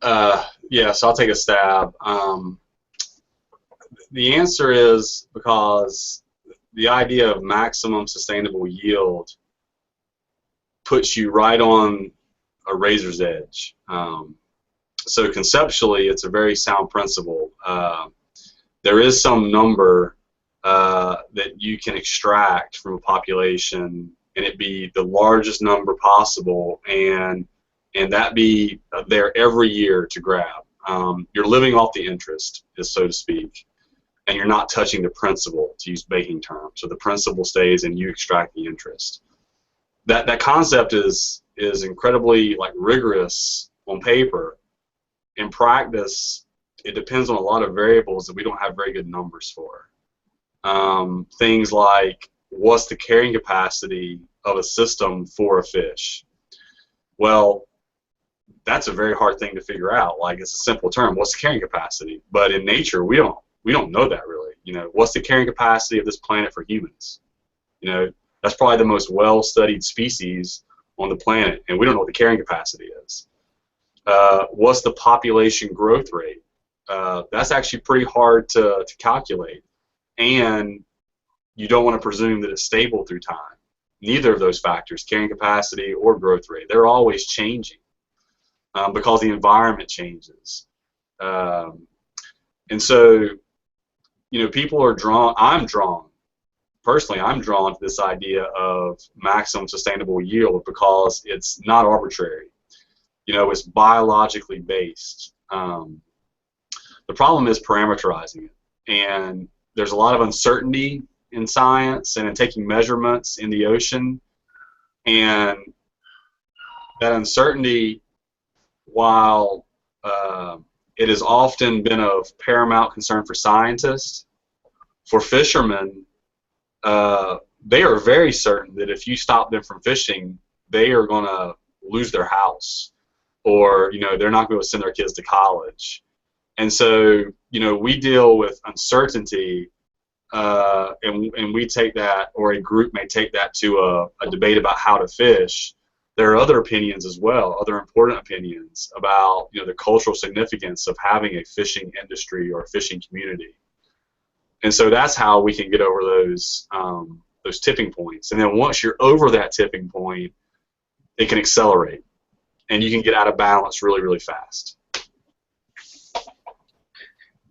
Yes, I'll take a stab. The answer is because the idea of maximum sustainable yield puts you right on a razor's edge. So conceptually, it's a very sound principle. There is some number that you can extract from a population, and it be the largest number possible, and that be there every year to grab. You're living off the interest, so to speak, and you're not touching the principle, to use banking terms. So the principle stays, and you extract the interest. That concept is incredibly rigorous on paper. In practice, it depends on a lot of variables that we don't have very good numbers for. Things like, what's the carrying capacity of a system for a fish? Well, that's a very hard thing to figure out. It's a simple term, what's the carrying capacity? But in nature, we don't know that really. What's the carrying capacity of this planet for humans? That's probably the most well-studied species on the planet, and we don't know what the carrying capacity is. What's the population growth rate? That's actually pretty hard to calculate, and you don't want to presume that it's stable through time. Neither of those factors, carrying capacity or growth rate, they're always changing because the environment changes. And so, people are drawn, personally, I'm drawn to this idea of maximum sustainable yield because it's not arbitrary. It's biologically based. The problem is parameterizing it, and there's a lot of uncertainty in science and in taking measurements in the ocean, and that uncertainty, while it has often been of paramount concern for scientists, for fishermen, they are very certain that if you stop them from fishing, they are going to lose their house, or they're not going to send their kids to college. And so we deal with uncertainty, and we take that, or a group may take that to a debate about how to fish. There are other opinions as well, other important opinions about the cultural significance of having a fishing industry or a fishing community. And so that's how we can get over those tipping points. And then once you're over that tipping point, it can accelerate, and you can get out of balance really, really fast.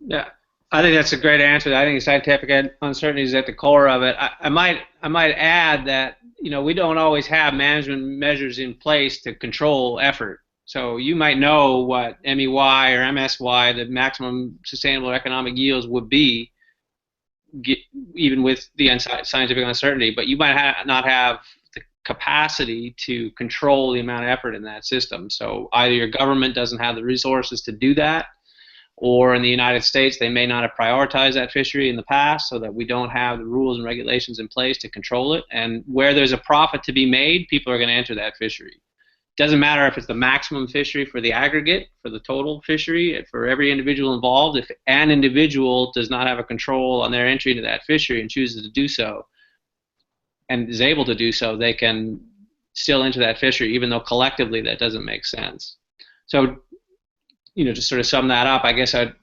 Yeah, I think that's a great answer. I think scientific uncertainty is at the core of it. I might add that we don't always have management measures in place to control effort. So you might know what MEY or MSY, the maximum sustainable economic yields, would be, even with the scientific uncertainty, but you might not have the capacity to control the amount of effort in that system. So either your government doesn't have the resources to do that, or in the United States, they may not have prioritized that fishery in the past, so that we don't have the rules and regulations in place to control it. And where there's a profit to be made, people are going to enter that fishery. It doesn't matter if it's the maximum fishery for the aggregate, for the total fishery, for every individual involved. If an individual does not have a control on their entry into that fishery and chooses to do so, and is able to do so, they can still enter that fishery, even though collectively that doesn't make sense. So, to sort of sum that up, I guess I'd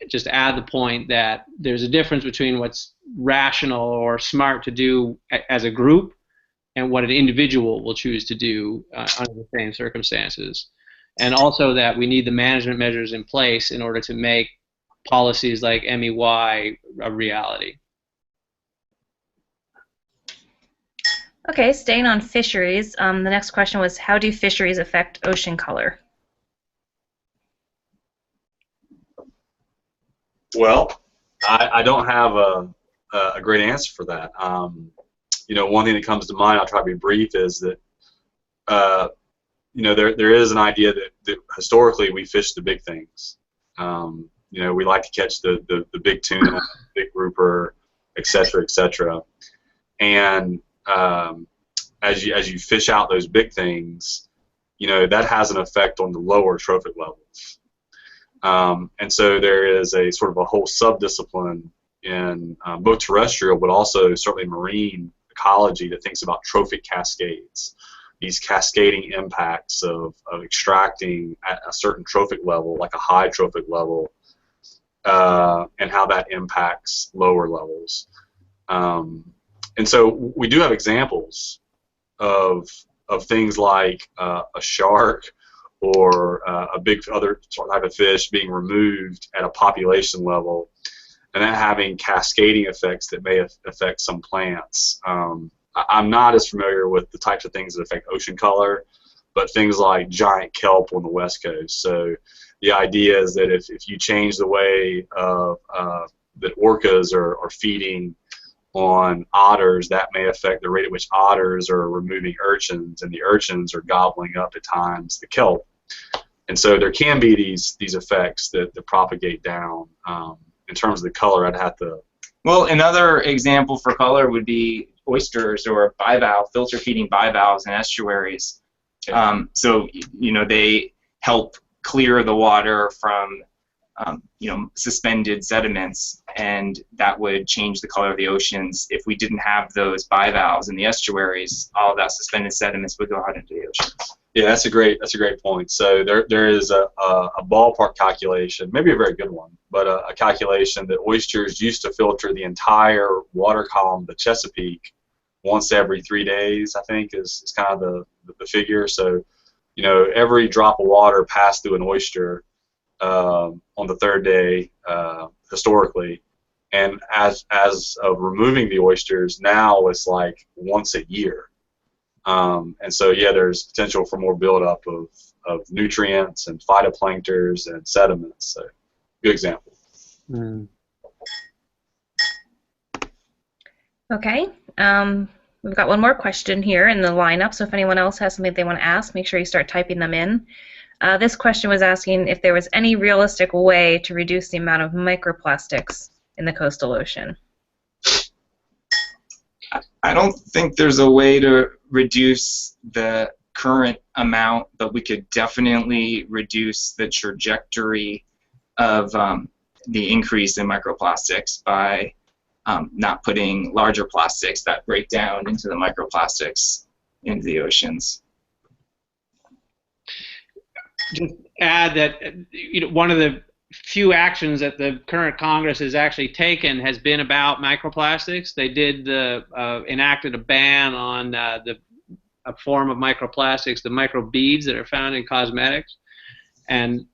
just add the point that there's a difference between what's rational or smart to do as a group and what an individual will choose to do under the same circumstances. And also that we need the management measures in place in order to make policies like MEY a reality. Okay, staying on fisheries, the next question was, how do fisheries affect ocean color? Well, I don't have a great answer for that. One thing that comes to mind, I'll try to be brief, is that there is an idea that historically we fish the big things. We like to catch the big tuna, big grouper, et cetera, and as you fish out those big things, that has an effect on the lower trophic levels. And so there is a sort of a whole subdiscipline in both terrestrial but also certainly marine ecology that thinks about trophic cascades, these cascading impacts of extracting at a certain trophic level, like a high trophic level, and how that impacts lower levels. And so we do have examples of things like a shark or a big other type of fish being removed at a population level, and that having cascading effects that may affect some plants. I'm not as familiar with the types of things that affect ocean color, but things like giant kelp on the west coast. So the idea is that if you change the way that orcas are feeding on otters, that may affect the rate at which otters are removing urchins, and the urchins are gobbling up at times the kelp. And so there can be these effects that propagate down. In terms of the color, I'd have to... Well, another example for color would be oysters or bivalve, filter-feeding bivalves in estuaries. So, you know, they help clear the water from, you know, suspended sediments, and that would change the color of the oceans. If we didn't have those bivalves in the estuaries, all of that suspended sediments would go out into the oceans. Yeah, that's a great point. So there is a ballpark calculation, maybe a very good one, but a calculation that oysters used to filter the entire water column, the Chesapeake, once every 3 days, I think, is kind of the figure. So, you know, every drop of water passed through an oyster on the third day historically, and as of removing the oysters, now it's like once a year. And so, yeah, there's potential for more buildup of nutrients and phytoplanktons and sediments. So, good example. Okay. We've got one more question here in the lineup, so if anyone else has something they want to ask, make sure you start typing them in. This question was asking if there was any realistic way to reduce the amount of microplastics in the coastal ocean. I don't think there's a way to reduce the current amount, but we could definitely reduce the trajectory of the increase in microplastics by not putting larger plastics that break down into the microplastics into the oceans. Just add that, you know, one of the few actions that the current Congress has actually taken has been about microplastics. They did enacted a ban on a form of microplastics, the microbeads that are found in cosmetics, and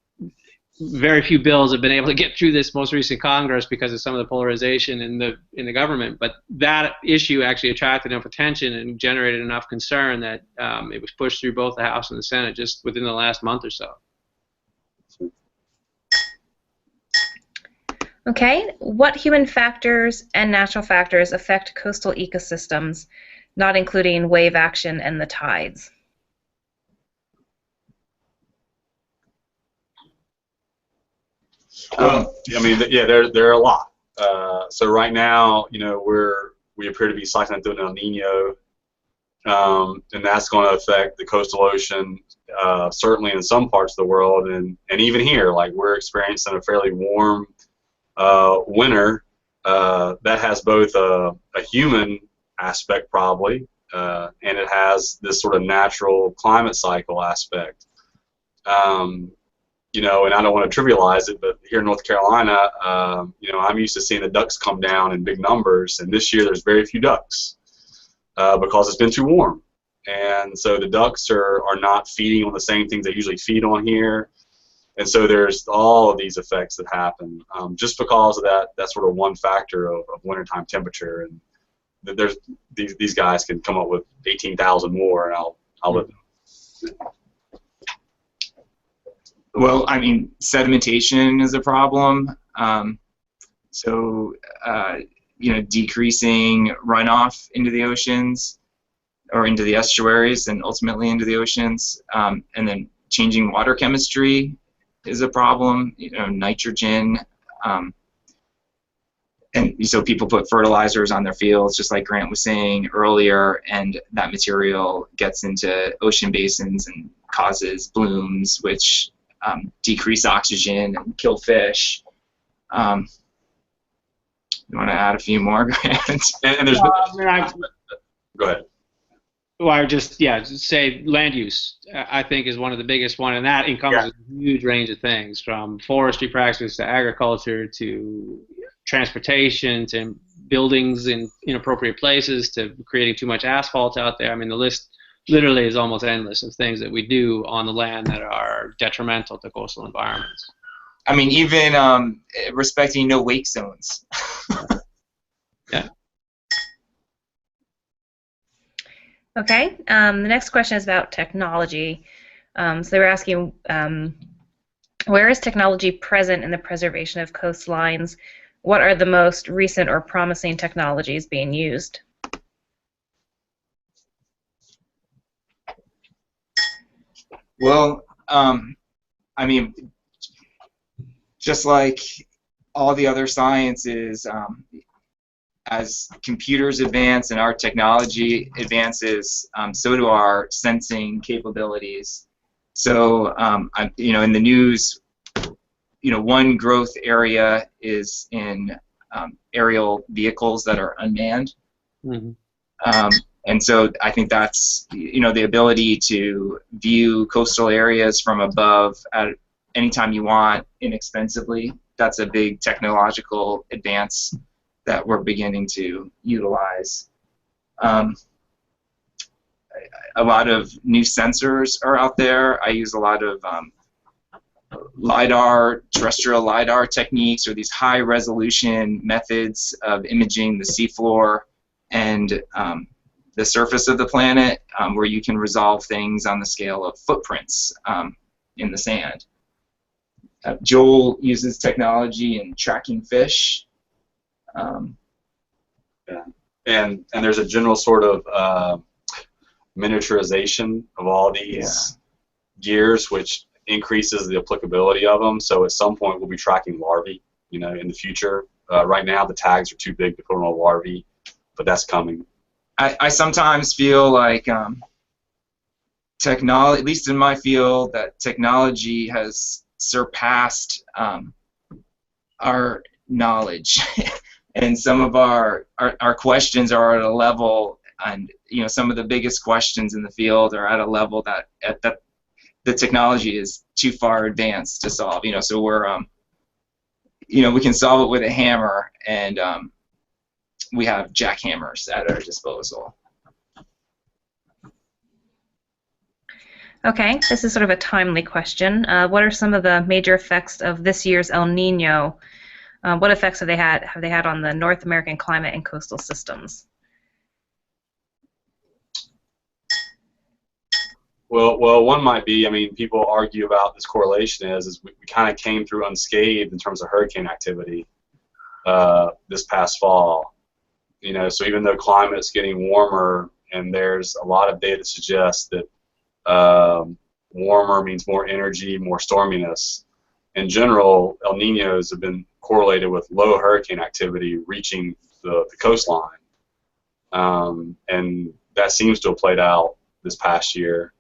very few bills have been able to get through this most recent Congress because of some of the polarization in the government. But that issue actually attracted enough attention and generated enough concern that it was pushed through both the House and the Senate just within the last month or so. Okay, what human factors and natural factors affect coastal ecosystems, not including wave action and the tides? I mean, yeah, there are a lot. So right now, you know, we appear to be cycling through an El Nino, and that's going to affect the coastal ocean, certainly in some parts of the world, and even here, like we're experiencing a fairly warm winter that has both a human aspect probably, and it has this sort of natural climate cycle aspect. You know, and I don't want to trivialize it, but here in North Carolina, you know, I'm used to seeing the ducks come down in big numbers, and this year there's very few ducks because it's been too warm. And so the ducks are not feeding on the same things they usually feed on here. And so there's all of these effects that happen just because of that sort of one factor of wintertime temperature. And there's these guys can come up with 18,000 more, and I'll live them. Well, I mean, sedimentation is a problem. You know, decreasing runoff into the oceans or into the estuaries and ultimately into the oceans, and then changing water chemistry is a problem. You know, nitrogen, and so people put fertilizers on their fields, just like Grant was saying earlier, and that material gets into ocean basins and causes blooms, which decrease oxygen and kill fish. You want to add a few more, Grant? And there's go ahead. Well, I would just say land use, I think, is one of the biggest one, and that encompasses a huge range of things, from forestry practices to agriculture to transportation to buildings in inappropriate places to creating too much asphalt out there. I mean, the list literally is almost endless of things that we do on the land that are detrimental to coastal environments. I mean, even respecting no wake zones. Yeah. Okay. The next question is about technology. So they were asking, where is technology present in the preservation of coastlines? What are the most recent or promising technologies being used? Well, I mean, just like all the other sciences, as computers advance and our technology advances, so do our sensing capabilities. So, in the news, one growth area is in aerial vehicles that are unmanned. Mm-hmm. And so I think that's, the ability to view coastal areas from above at any time you want inexpensively. That's a big technological advance that we're beginning to utilize. A lot of new sensors are out there. I use a lot of LiDAR, terrestrial LiDAR techniques, or these high-resolution methods of imaging the seafloor and the surface of the planet, where you can resolve things on the scale of footprints in the sand. Joel uses technology in tracking fish. Yeah. And there's a general sort of miniaturization of all these gears, which increases the applicability of them. So at some point we'll be tracking larvae, in the future. Right now the tags are too big to put on a larvae, but that's coming. I sometimes feel like technology, at least in my field, that technology has surpassed our knowledge. And some of our questions are at a level, and some of the biggest questions in the field are at a level that the technology is too far advanced to solve. So we're we can solve it with a hammer, and we have jackhammers at our disposal. Okay, this is sort of a timely question. What are some of the major effects of this year's El Nino? What effects have they had on the North American climate and coastal systems? Well, one might be, people argue about this correlation is we kind of came through unscathed in terms of hurricane activity this past fall. So even though climate's getting warmer, and there's a lot of data that suggests that warmer means more energy, more storminess. In general, El Ninos have been correlated with low hurricane activity reaching the coastline. And that seems to have played out this past year.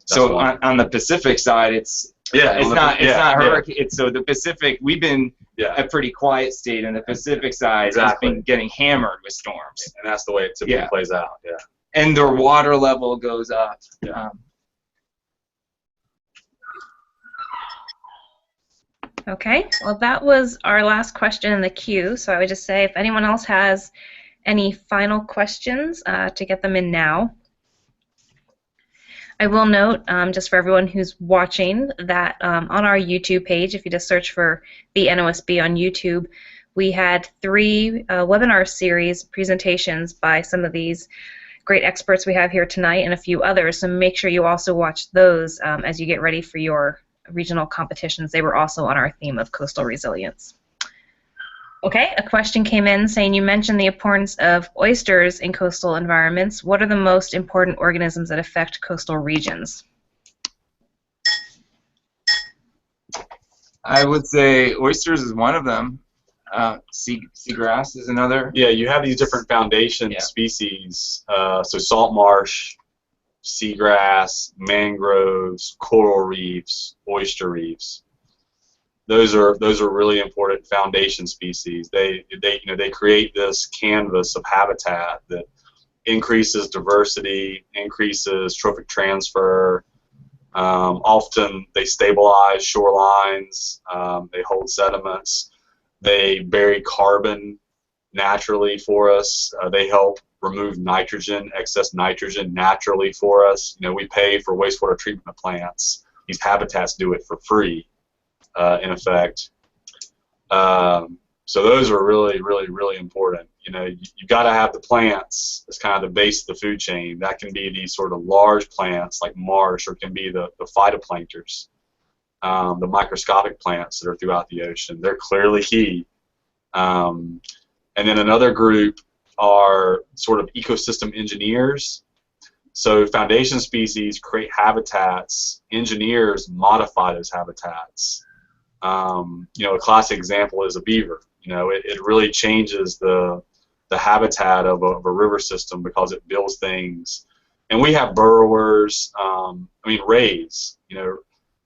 So on the Pacific side, it's not hurricane. So the Pacific, we've been a pretty quiet state, and the Pacific side has been getting hammered with storms. And that's the way it typically plays out. Yeah. And their water level goes up. Yeah. Okay, well that was our last question in the queue, so I would just say if anyone else has any final questions, to get them in now. I will note, just for everyone who's watching, that on our YouTube page, if you just search for the NOSB on YouTube, we had 3 webinar series presentations by some of these great experts we have here tonight and a few others, so make sure you also watch those as you get ready for your regional competitions. They were also on our theme of coastal resilience. Okay, a question came in saying you mentioned the importance of oysters in coastal environments. What are the most important organisms that affect coastal regions? I would say oysters is one of them. Seagrass is another. Yeah, you have these different foundation species. So salt marsh, seagrass, mangroves, coral reefs, oyster reefs. Those are really important foundation species. They create this canvas of habitat that increases diversity, increases trophic transfer. Often they stabilize shorelines. They hold sediments. They bury carbon naturally for us. They help remove nitrogen, excess nitrogen naturally for us. You know, we pay for wastewater treatment plants. These habitats do it for free, in effect. So those are really, really, really important. You know, you've got to have the plants as kind of the base of the food chain. That can be these sort of large plants like marsh, or it can be the phytoplanktons, the microscopic plants that are throughout the ocean. They're clearly key. And then another group are sort of ecosystem engineers. So foundation species create habitats, engineers modify those habitats. You know, a classic example is a beaver. You know, it really changes the habitat of a river system because it builds things. And we have burrowers, I mean rays. You know,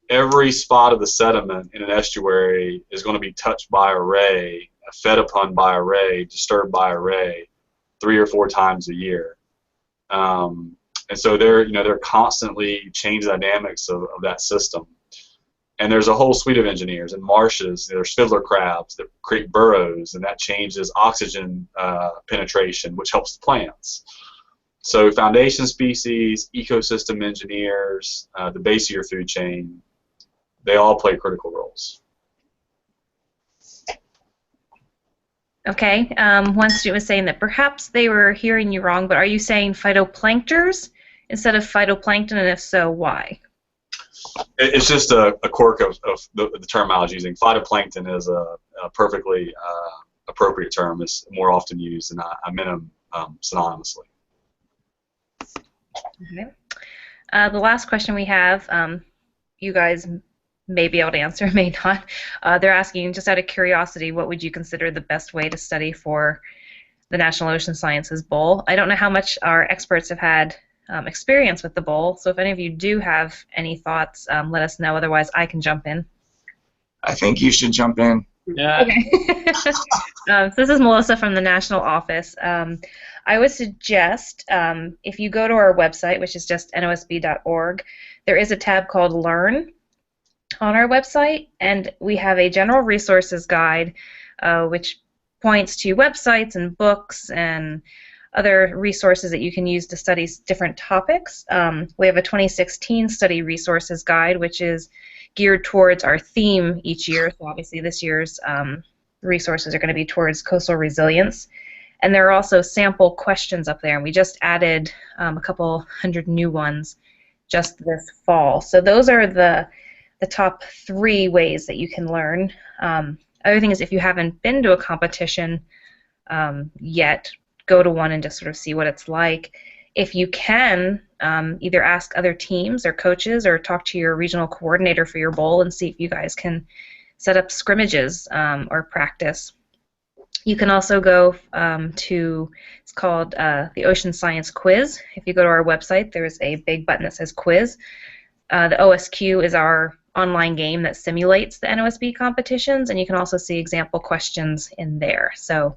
every spot of the sediment in an estuary is going to be touched by a ray, fed upon by a ray, disturbed by a ray 3 or 4 times a year. And so they're constantly changing the dynamics of that system. And there's a whole suite of engineers. In marshes, there's fiddler crabs that create burrows, and that changes oxygen penetration, which helps the plants. So foundation species, ecosystem engineers, the base of your food chain, they all play critical roles. Okay, one student was saying that perhaps they were hearing you wrong, but are you saying phytoplankters instead of phytoplankton, and if so, why? It's just a quirk of the terminology using. Phytoplankton is a perfectly appropriate term. It's more often used, and I meant them synonymously. Okay. The last question we have, you guys may be able to answer, may not. They're asking, just out of curiosity, what would you consider the best way to study for the National Ocean Sciences Bowl? I don't know how much our experts have had experience with the bowl, so if any of you do have any thoughts, let us know. Otherwise, I can jump in. I think you should jump in. Yeah. Okay. So this is Melissa from the National Office. I would suggest if you go to our website, which is just nosb.org, there is a tab called Learn on our website, and we have a general resources guide which points to websites and books and other resources that you can use to study different topics. We have a 2016 study resources guide, which is geared towards our theme each year. So obviously this year's resources are going to be towards coastal resilience. And there are also sample questions up there, and we just added a couple hundred new ones just this fall. So those are the top 3 ways that you can learn. Other thing is, if you haven't been to a competition yet, go to one and just sort of see what it's like. If you can, either ask other teams or coaches or talk to your regional coordinator for your bowl and see if you guys can set up scrimmages or practice. You can also go to, it's called the Ocean Science Quiz. If you go to our website, there's a big button that says Quiz. The OSQ is our online game that simulates the NOSB competitions, and you can also see example questions in there. So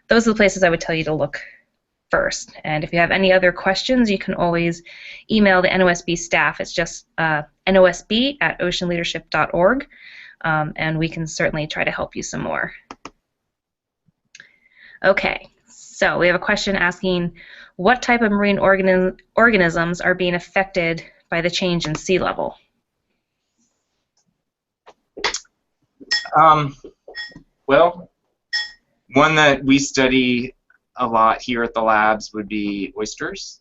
those are the places I would tell you to look first. And if you have any other questions, you can always email the NOSB staff. It's just nosb@oceanleadership.org, and we can certainly try to help you some more. Okay, so we have a question asking, what type of marine organisms are being affected by the change in sea level? Well, one that we study a lot here at the labs would be oysters.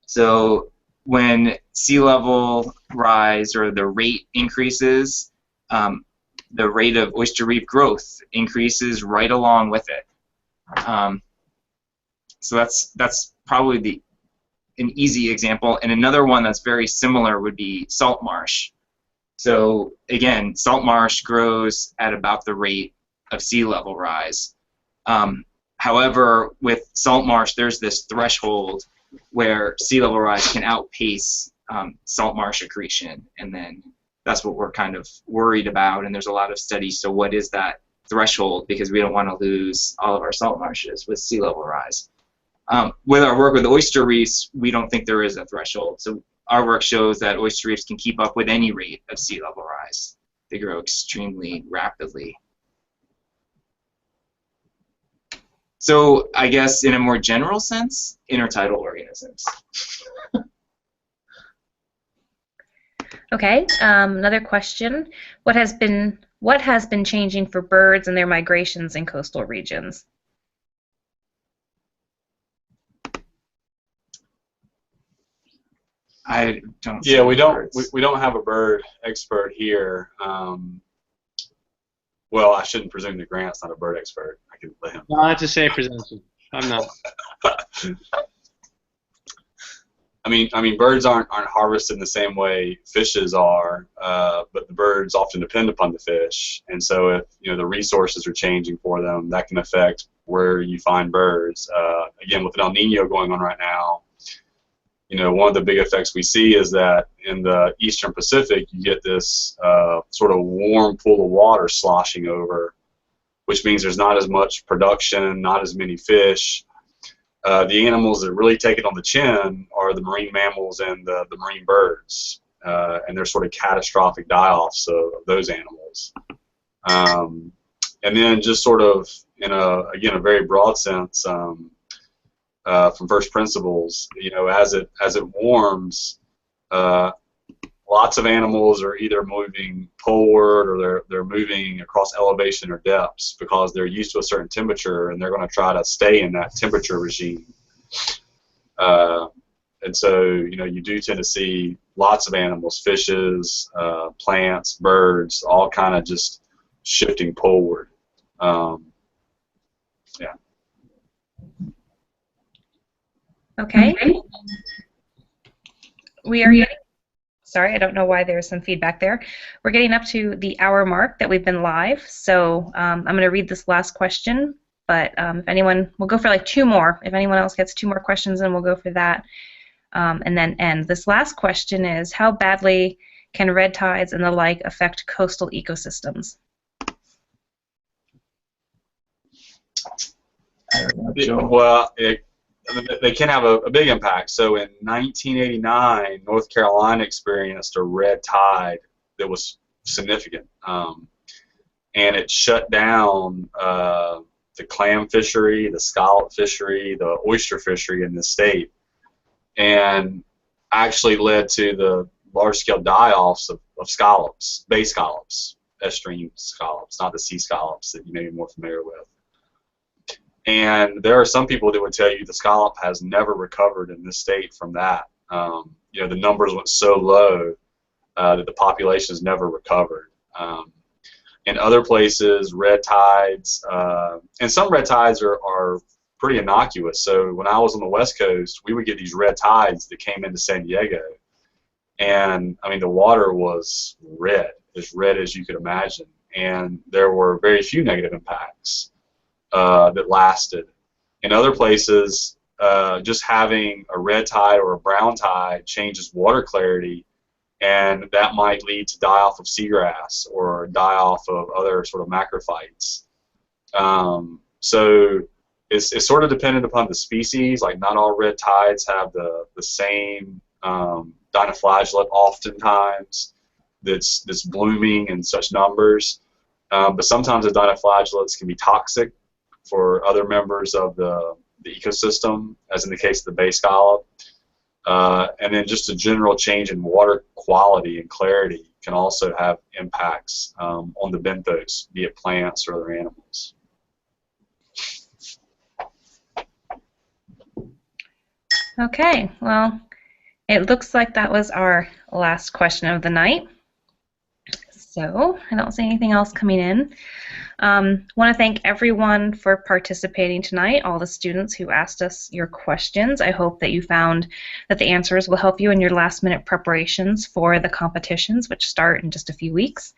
So when sea level rise or the rate increases, the rate of oyster reef growth increases right along with it. So that's probably an easy example. And another one that's very similar would be salt marsh. So again, salt marsh grows at about the rate of sea level rise. However, with salt marsh, there's this threshold where sea level rise can outpace salt marsh accretion, and then that's what we're kind of worried about, and there's a lot of studies. So what is that threshold? Because we don't want to lose all of our salt marshes with sea level rise. With our work with oyster reefs, we don't think there is a threshold. So our work shows that oyster reefs can keep up with any rate of sea level rise. They grow extremely rapidly. So I guess in a more general sense, intertidal organisms. Okay, another question. What has been changing for birds and their migrations in coastal regions? I don't. Yeah, we don't birds. we don't have a bird expert here. Well, I shouldn't presume that Grant's not a bird expert. I can let him. No, that's a safe presumption. I'm not. I mean, birds aren't harvested in the same way fishes are, but the birds often depend upon the fish, and so if the resources are changing for them, that can affect where you find birds. Again, with an El Nino going on right now, one of the big effects we see is that in the eastern Pacific, you get this sort of warm pool of water sloshing over, which means there's not as much production, not as many fish. The animals that really take it on the chin are the marine mammals and the marine birds, and they're sort of catastrophic die-offs of those animals. And then just sort of in a very broad sense, from first principles, as it warms, lots of animals are either moving poleward or they're moving across elevation or depths because they're used to a certain temperature and they're going to try to stay in that temperature regime. And so you do tend to see lots of animals, fishes, plants, birds, all kind of just shifting poleward. Yeah. Okay. We are getting, sorry, I don't know why there's some feedback there. We're getting up to the hour mark that we've been live, so I'm going to read this last question, but if anyone, we'll go for like 2 more. If anyone else gets 2 more questions, then we'll go for that, and then end. This last question is, how badly can red tides and the like affect coastal ecosystems? Well, they can have a big impact. So in 1989, North Carolina experienced a red tide that was significant, and it shut down the clam fishery, the scallop fishery, the oyster fishery in the state, and actually led to the large-scale die-offs of scallops, bay scallops, estuarine scallops, not the sea scallops that you may be more familiar with. And there are some people that would tell you the scallop has never recovered in this state from that. The numbers went so low that the population has never recovered. In other places, red tides, and some red tides are pretty innocuous. So when I was on the West Coast, we would get these red tides that came into San Diego. And, I mean, the water was red as you could imagine. And there were very few negative impacts that lasted. In other places, just having a red tide or a brown tide changes water clarity, and that might lead to die-off of seagrass or die-off of other sort of macrophytes. So it's sort of dependent upon the species. Like, not all red tides have the same dinoflagellate oftentimes that's blooming in such numbers. But sometimes the dinoflagellates can be toxic for other members of the ecosystem, as in the case of the bay scallop. And then just a general change in water quality and clarity can also have impacts on the benthos, be it plants or other animals. Okay, well, it looks like that was our last question of the night. So I don't see anything else coming in. Want to thank everyone for participating tonight, all the students who asked us your questions. I hope that you found that the answers will help you in your last-minute preparations for the competitions, which start in just a few weeks.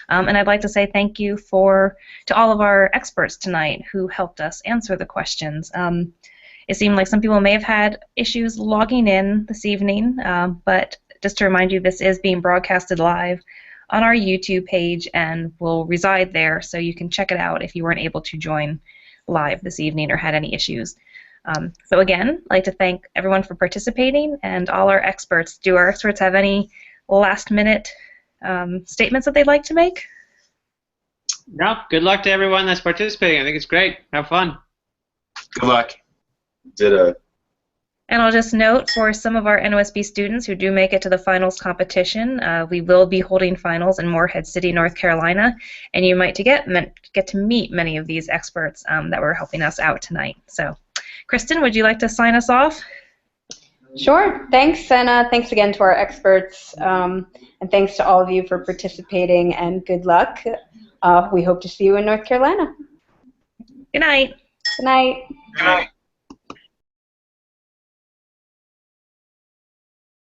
And I'd like to say thank you to all of our experts tonight who helped us answer the questions. It seemed like some people may have had issues logging in this evening, but just to remind you, this is being broadcasted live on our YouTube page and will reside there, so you can check it out if you weren't able to join live this evening or had any issues. So again, I'd like to thank everyone for participating and all our experts. Do our experts have any last-minute statements that they'd like to make? No, good luck to everyone that's participating. I think it's great. Have fun. Good luck. Ditto. And I'll just note for some of our NOSB students who do make it to the finals competition, we will be holding finals in Morehead City, North Carolina, and you might get to meet many of these experts that were helping us out tonight. So, Kristen, would you like to sign us off? Sure. Thanks, and thanks again to our experts, and thanks to all of you for participating, and good luck. We hope to see you in North Carolina. Good night. Good night. Good night.